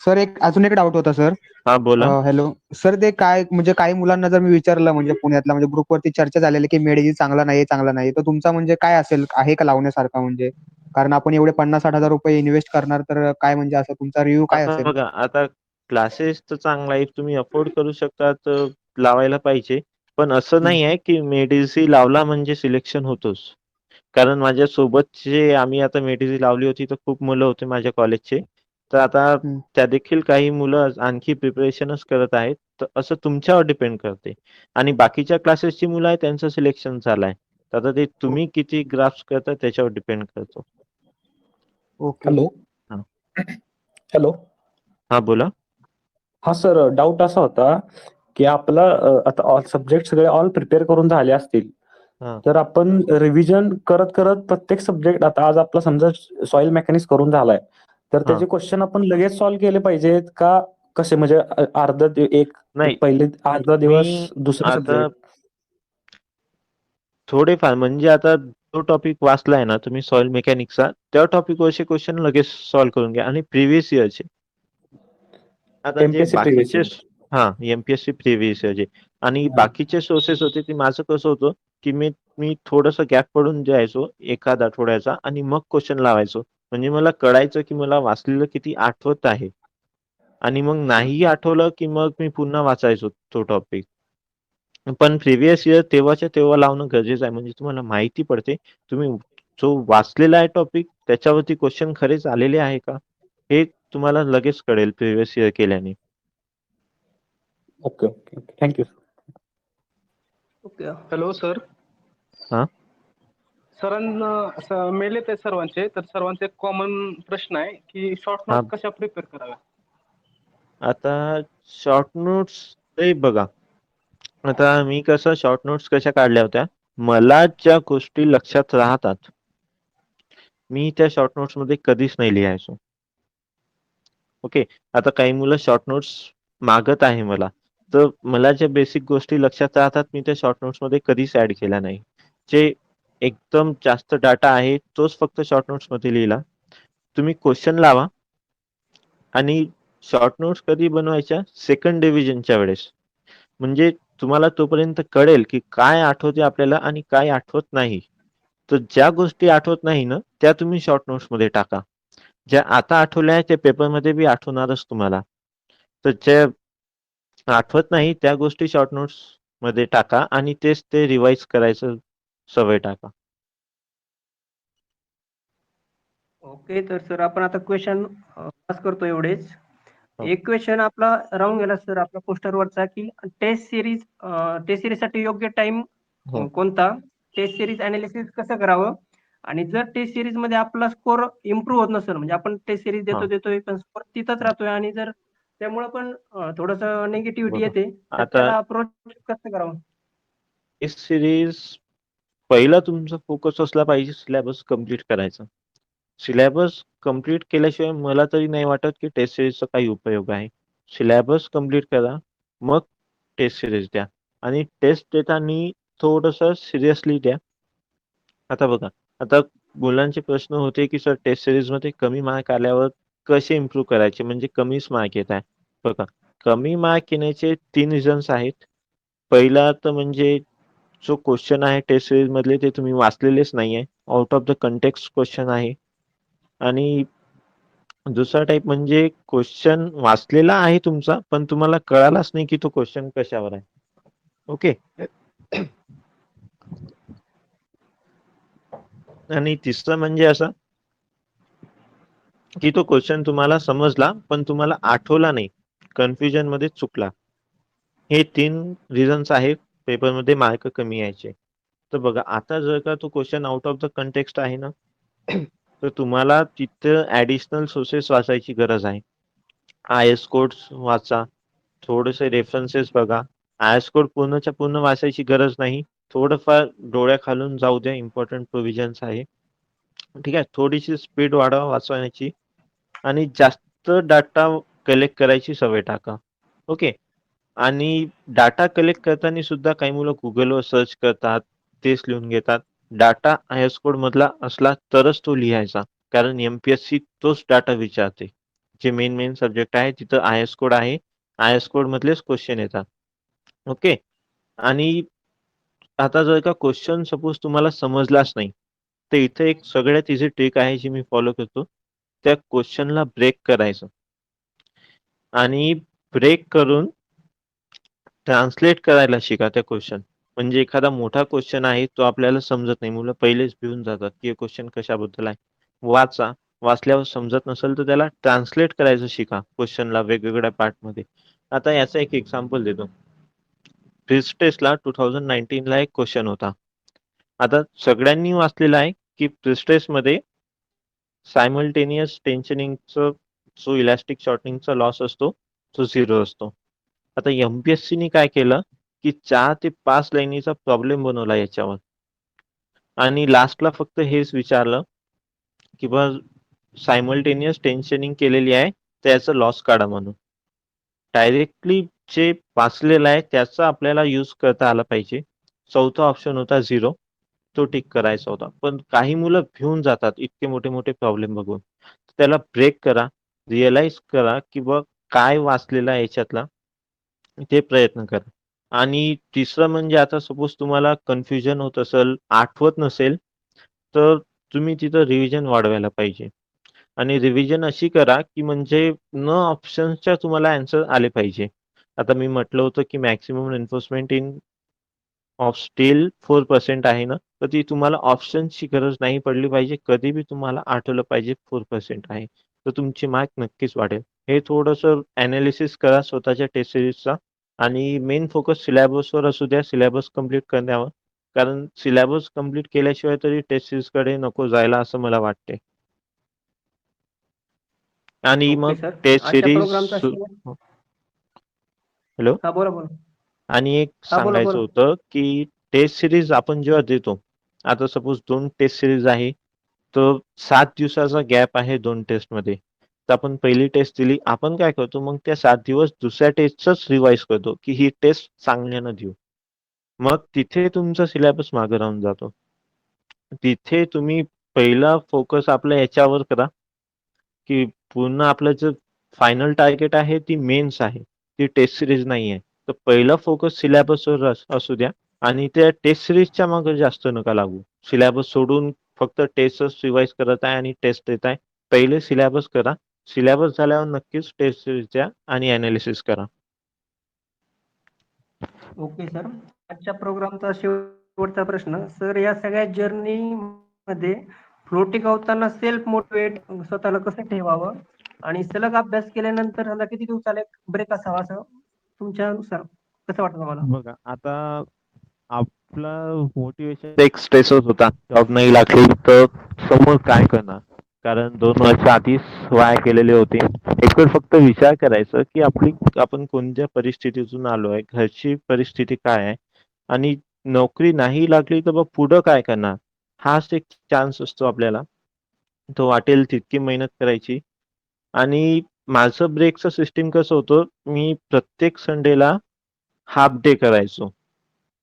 सर, अजून एक डाऊट होता सर. हा बोला. हॅलो सर, ते काय म्हणजे काही मुलांना जर मी विचारलं, म्हणजे पुण्यातला, म्हणजे ग्रुपवरती चर्चा झालेली की मेडिजी चांगला नाही, तर तुमचा म्हणजे काय असेल, आहे का लावण्यासारखा? म्हणजे कारण आपण एवढे 50-60 हजार रुपये इन्व्हेस्ट करणार, तर काय म्हणजे असं तुमचा रिव्ह्यू काय आता असेल? बघा, आता क्लासेस तर चांगला आहे, तुम्ही अफोर्ड करू शकता तर लावायला पाहिजे. पण असं नाही आहे की मेडिसी लावला म्हणजे सिलेक्शन होतोच. कारण माझ्या सोबतचे, आम्ही आता मेडिसी लावली होती तर खूप मुलं होते माझ्या कॉलेजचे, तर आता त्या देखील काही मुलं आणखी प्रिपरेशनच करत आहेत. तर असं तुमच्यावर डिपेंड करते. आणि बाकीच्या क्लासेसची मुलं आहेत, त्यांचं सिलेक्शन झालंय. तर आता ते तुम्ही किती ग्राफ्स करता त्याच्यावर डिपेंड करतो. ओके. हॅलो. हा. हॅलो. हा बोला. हा सर, डाऊट असा होता की आपला आता ऑल सब्जेक्ट सगळे ऑल प्रिपेअर करून झाले असतील, हा तर आपण रिव्हिजन करत करत प्रत्येक सब्जेक्ट, आता आज आपला समजा सॉइल मेकॅनिक्स करून झालाय, तर हा त्याचे क्वेश्चन आपण लगेच सॉल्व्ह केले पाहिजेत का कसे, म्हणजे एक नाही, पहिले अर्धा मी दिवस दुसरा आता सब्जेक्ट. थोडेफार म्हणजे आता जो टॉपिक वाचलाय ना तुम्ही सॉइल मेकॅनिक्सचा, त्या टॉपिक वरचे क्वेश्चन लगेच सॉल्व्ह करून घ्या आणि प्रिव्हियस इयरचे. आता जे एमपीएससी प्रिव्हियस बाकीचे इयर. हा एमपीएससी प्रिव्हियस इयरचे आणि बाकीचे सोर्सेस होते ते माझं कसं होतं की मी मी थोडंसं गॅप पडून जायचो एखाद आठवड्याचा आणि मग क्वेश्चन लावायचो. म्हणजे मला कळायचं की मला वाचलेलं किती आठवत आहे आणि मग नाही आठवलं की मग मी पुन्हा वाचायचो तो टॉपिक. पण प्रिव्हियस इयर तेव्हाच्या तेव्हा लावणं गरजेचं आहे, म्हणजे तुम्हाला माहिती पडते तुम्ही जो वाचलेला आहे टॉपिक त्याच्यावरती क्वेश्चन खरेच आलेले आहे का, हे तुम्हाला लगेच कळेल प्रिव्हियस इयर केल्याने. Okay okay, thank you. Okay. Hello sir. हा सरांना असं मेल येत आहे सर्वांचे, तर सर्वांचे एक कॉमन प्रश्न आहे की शॉर्ट हा नोट्स कशा प्रिपेअर कराव्या. आता शॉर्ट नोट्स ते बघा, आता मी कसं शॉर्ट नोट्स कशा काढल्या होत्या, मला ज्या गोष्टी लक्षात राहतात मी त्या शॉर्ट नोट्स मध्ये कधीच नाही लिहायचो. ओके. आता काही मुलं शॉर्ट नोट्स मागत आहे मला, तर मला ज्या बेसिक गोष्टी लक्षात राहतात मी त्या शॉर्ट नोट्स मध्ये कधीच ऍड केल्या नाही. जे एकदम जास्त डाटा आहे तोच फक्त शॉर्ट नोट्स मध्ये लिहिला. तुम्ही क्वेश्चन लावा आणि शॉर्ट नोट्स कधी बनवायच्या, सेकंड डिव्हिजनच्या वेळेस. म्हणजे तुम्हाला तोपर्यंत कळेल की काय आठवते आपल्याला आणि काय आठवत नाही. तर ज्या गोष्टी आठवत नाही ना त्या तुम्ही शॉर्ट नोट्स मध्ये टाका. ज्या आता आठवल्या आहेत त्या पेपरमध्ये बी आठवणारच तुम्हाला. तर ज्या आठवत नाही त्या गोष्टी शॉर्ट नोट्स मध्ये टाका आणि तेच ते रिवाइज करायचं सवय टाका. ओके, तर सर आपण आता क्वेश्चन पास करतो एवढेच. हो. एक क्वेश्चन आपला राहून गेला सर आपला पोस्टरवरचा की टेस्ट सिरीज साठी योग्य टाइम हो. कोणता, टेस्ट सिरीज अनालिसिस कसं करावं, आणि जर टेस्ट सिरीज मध्ये आपला स्कोर इम्प्रूव्ह होत नसेल, म्हणजे आपण टेस्ट सिरीज हा देतोय पण स्कोर तिथंच राहतोय आणि जर त्यामुळे पण थोडस निगेटिव्हिटी बघा, येते, तर आता त्याला अप्रोच कसं करावं. टेस्ट सिरीज पहिला तुमचा फोकस असला पाहिजे सिलेबस कम्प्लीट करायचा. सिलेबस कम्प्लीट केल्याशिवाय मला तरी नाही वाटत की टेस्ट सिरीजचा काही उपयोग आहे. सिलेबस कम्प्लीट करा, मग टेस्ट सिरीज द्या आणि टेस्ट देताना थोडस सिरियसली द्या. आता बघा, आता मुलांचे प्रश्न होते की सर टेस्ट सिरीज मध्ये कमी मार्क आल्यावर कसे इम्प्रूव्ह करायचे, म्हणजे कमीच मार्क येत आहे. बघा, कमी मार्क येण्याचे 3 रिझन्स आहेत. पहिला तर म्हणजे जो क्वेश्चन आहे टेस्ट सिरीज मधले ते तुम्ही वाचलेलेच नाहीये, out of the context question आहे. आणि दुसरा टाईप म्हणजे क्वेश्चन वाचलेला आहे तुमचा पण तुम्हाला कळालाच नाही की तो क्वेश्चन कशावर आहे. ओके. आणि तिसरं म्हणजे असं की तो क्वेश्चन तुम्हाला समजला पण तुम्हाला आठवला नाही, कन्फ्युजन मध्ये चुकला. हे 3 रिझन्स आहेत पेपरमध्ये मार्क कमी यायचे. तर बघा, आता जर का तो question out of the context आहे ना तर तुम्हाला तिथं ऍडिशनल सोर्सेस वाचायची गरज आहे. आय.एस. कोड्स वाचा, थोडेसे रेफरन्सेस बघा. आय.एस. कोड पूर्णच्या पूर्ण वाचायची गरज नाही, थोडंफार डोळ्याखालून जाऊ द्या, इम्पॉर्टंट प्रोव्हिजन्स आहे. ठीक आहे, थोडीशी स्पीड वाढवा वाचण्याची आणि जास्त डाटा कलेक्ट करायची सवय टाका. ओके. आणि डाटा कलेक्ट करताना सुद्धा काही मुलं गुगलवर सर्च करतात, तेच लिहून घेतात. डाटा आय.एस. कोड मधला असला तरच तो लिहायचा, कारण एमपीएससी तोच डाटा विचारते. जे मेन सब्जेक्ट आहे तिथं आय.एस. कोड आहे, आय.एस. कोड मधलेच क्वेश्चन येतात. ओके. आणि आता जर का क्वेश्चन सपोज तुम्हाला समजलाच नाही तर इथे एक सगळ्यात इझी ट्रिक आहे जी मी फॉलो करतो. त्या क्वेश्चनला ब्रेक करायचं आणि ब्रेक करून ट्रान्सलेट करायला शिका त्या क्वेश्चन. म्हणजे एखादा मोठा क्वेश्चन आहे तो आपल्याला समजत नाही, मुलं पहिलेच भिवून जातात की हे क्वेश्चन कशाबद्दल आहे. वाचा, वाचल्यावर समजत नसेल तर त्याला ट्रान्सलेट करायचं शिका क्वेश्चनला वेगवेगळ्या पार्टमध्ये. आता याचा एक एक्झाम्पल देतो. फिल्ड टेस्टला 2019 ला एक क्वेश्चन होता. आता सगळ्यांनी वाचलेला आहे की फिल्ड टेस्ट मध्ये सायमल्टेनियस टेन्शनिंगचं जो इलास्टिक शॉर्टनिंगचा लॉस असतो तो 0 असतो. आता एमपीएससीने काय केलं की 4 ते 5 लाईनीचा प्रॉब्लेम बनवला याच्यावर आणि लास्टला फक्त हेच विचारलं की बा सायमल्टेनियस टेन्शनिंग केलेली आहे त्याचं लॉस काढा म्हणून. डायरेक्टली जे वाचलेलं आहे त्याचा आपल्याला यूज करता आला पाहिजे. चौथा ऑप्शन होता 0, तो टिक करायचा होता. पण काही मुलं भिऊन जातात इतके मोठे मोठे प्रॉब्लेम बघून. त्याला ब्रेक करा, रिअलाइज करा की बा काय वाचलेलं आहे याच्यातला ते प्रयत्न करा. आणि तिसरं म्हणजे आता सपोज तुम्हाला कन्फ्युजन होत असेल, आठवत नसेल, तर तुम्ही तिथं रिव्हिजन वाढवायला पाहिजे. आणि रिव्हिजन अशी करा की म्हणजे न ऑप्शन्सच्या तुम्हाला आन्सर आले पाहिजे. आता मी म्हटलं होतं की maximum enforcement in of steel 4% आहे ना, तर ती तुम्हाला ऑप्शन्सची गरज नाही पडली पाहिजे. कधी बी तुम्हाला आठवलं पाहिजे 4% आहे. तर तुमची मार्क नक्कीच वाढेल. हे थोडंसं एनालिसिस करा स्वतःच्या टेस्ट सीरीजचा आणि मेन फोकस सिलॅबसवर असू द्या, सिलॅबस कंप्लीट करण्यावर. कारण सिलॅबस कंप्लीट केल्याशिवाय तरी टेस्ट सीरीजकडे नको जायला असं मला वाटते. आणि ओके मग सर. टेस्ट आजच्या सीरीज प्रोग्रामचा शेवट. हॅलो? हा बोला बोला. आणि एक हा बोला सांगायचं बोला. होतं की टेस्ट सीरीज आपण जेव्हा देतो, आता सपोज 2 टेस्ट सीरीज आहे, तर 7 दिवसाचा गॅप आहे 2 टेस्टमध्ये. तर आपण पहिली टेस्ट दिली, आपण काय करतो मग त्या 7 दिवस दुसऱ्या टेस्टचंच रिवाईज करतो की ही टेस्ट चांगल्यानं देऊ. मग तिथे तुमचा सिलॅबस मागे राहून जातो. तिथे तुम्ही पहिला फोकस आपल्या याच्यावर करा की पूर्ण आपलं जे फायनल टार्गेट आहे ती मेन्स आहे, ती टेस्ट सीरीज नाही आहे. तर पहिला फोकस सिलॅबसवर असू द्या आणि त्या टेस्ट सीरीजच्या मागे जास्त नका लागू. सिलॅबस सोडून फक्त टेस्टच रिवाईज करत आहे आणि टेस्ट देत आहे. पहिले सिलॅबस करा. सिलॅबस झाल्यावर नक्कीच टेस्ट सीरीज द्या आणि एनालिसिस करा. Okay sir. आजच्या प्रोग्रामचा शेवटचा प्रश्न. सर, या सगळ्या जर्नी मध्ये फ्लो टिकवताना सेल्फ मोटिवेट स्वतःला कसं ठेवावं आणि सलग अभ्यास केल्यानंतर समजा किती दिवसाला एक ब्रेक असावा असं तुमच्यानुसार कसं वाटतं तुम्हाला? बघा आता आपला मोटिवेशन एक स्ट्रेसच होता. जॉब नाही लागली तर समोर काय करणार? कारण 2 वर्ष आधीच वाया केलेले होते. एक वेळ फक्त विचार करायचं की आपण कोणत्या परिस्थितीतून आलो आहे, घरची परिस्थिती काय आहे आणि नोकरी नाही लागली तर मग पुढं काय करणार? हाच एक चान्स असतो आपल्याला. तो वाटेल तितकी मेहनत करायची आणि माझं ब्रेकचं सिस्टम कसं होतं, मी प्रत्येक संडेला हाल्फ डे करायचो.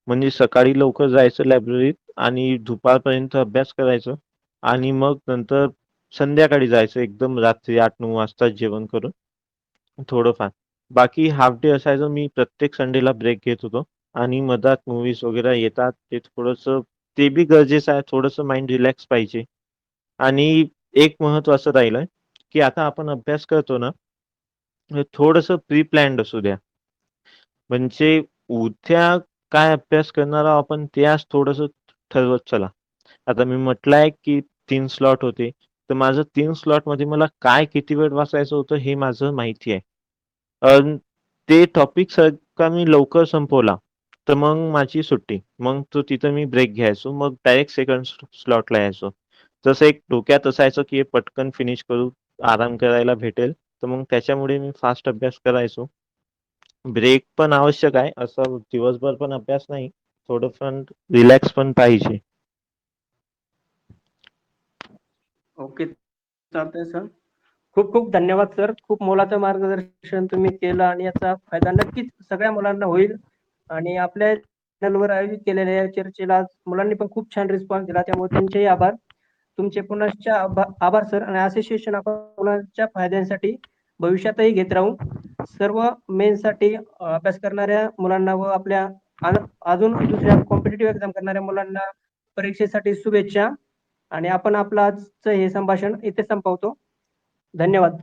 म्हणजे सकाळी लवकर जायचं लायब्ररीत आणि दुपारपर्यंत अभ्यास करायचं आणि मग नंतर संध्याकाळी जायचं एकदम रात्री 8-9 वाजता जेवण करून थोडंफार. बाकी हाल्फ डे असायचं. मी प्रत्येक संडेला ब्रेक घेत होतो आणि मधात मूव्हीज वगैरे येतात. ते थोडंसं ते बी गरजेचं आहे. थोडंसं माइंड रिलॅक्स पाहिजे. आणि एक महत्त्वाचं राहिलं, की आता आपण अभ्यास करतो ना, थोडंसं प्री प्लॅन्ड असू द्या. म्हणजे उद्या काय अभ्यास करणार आहोत आपण ते आज थोडंसं ठरवत चला. आता मी म्हटलं आहे, की 3 स्लॉट होते. तर माझं 3 स्लॉटमध्ये मला काय किती वेळ वाचायचं होतं हे माझं माहिती आहे. अन् ते टॉपिक का मी लवकर संपवला, तर मग माझी सुट्टी. मग तो तिथं मी ब्रेक घ्यायचो. मग डायरेक्ट सेकंड स्लॉटला यायचो. जसं एक डोक्यात असायचं, की हे पटकन फिनिश करू, आराम करायला भेटेल. तर मग त्याच्यामुळे मी फास्ट अभ्यास करायचो. ब्रेक पण आवश्यक आहे. असं दिवसभर पण अभ्यास नाही. थोडंफार रिलॅक्स पण पाहिजे. ओके. चालतंय सर. खूप खूप धन्यवाद सर. खूप मोलाचं मार्गदर्शन तुम्ही केलं आणि याचा फायदा नक्कीच सगळ्या मुलांना होईल. आणि आपल्या चॅनलवर आयोजित केलेल्या या चर्चेला आज मुलांनी पण खूप छान रिस्पॉन्स दिला. त्यामुळे त्यांचेही आभार. तुमचे पुनश्च आभार सर. आणि असे सेशन आपण मुलांच्या फायद्यांसाठी भविष्यातही घेत राहू. सर्व मेन्ससाठी अभ्यास करणाऱ्या मुलांना व आपल्या अजून दुसऱ्या कॉम्पिटिटिव्ह एक्झाम करणाऱ्या मुलांना परीक्षेसाठी शुभेच्छा. आणि आपण आपलं आजचं हे संभाषण इथे संपवतो. धन्यवाद.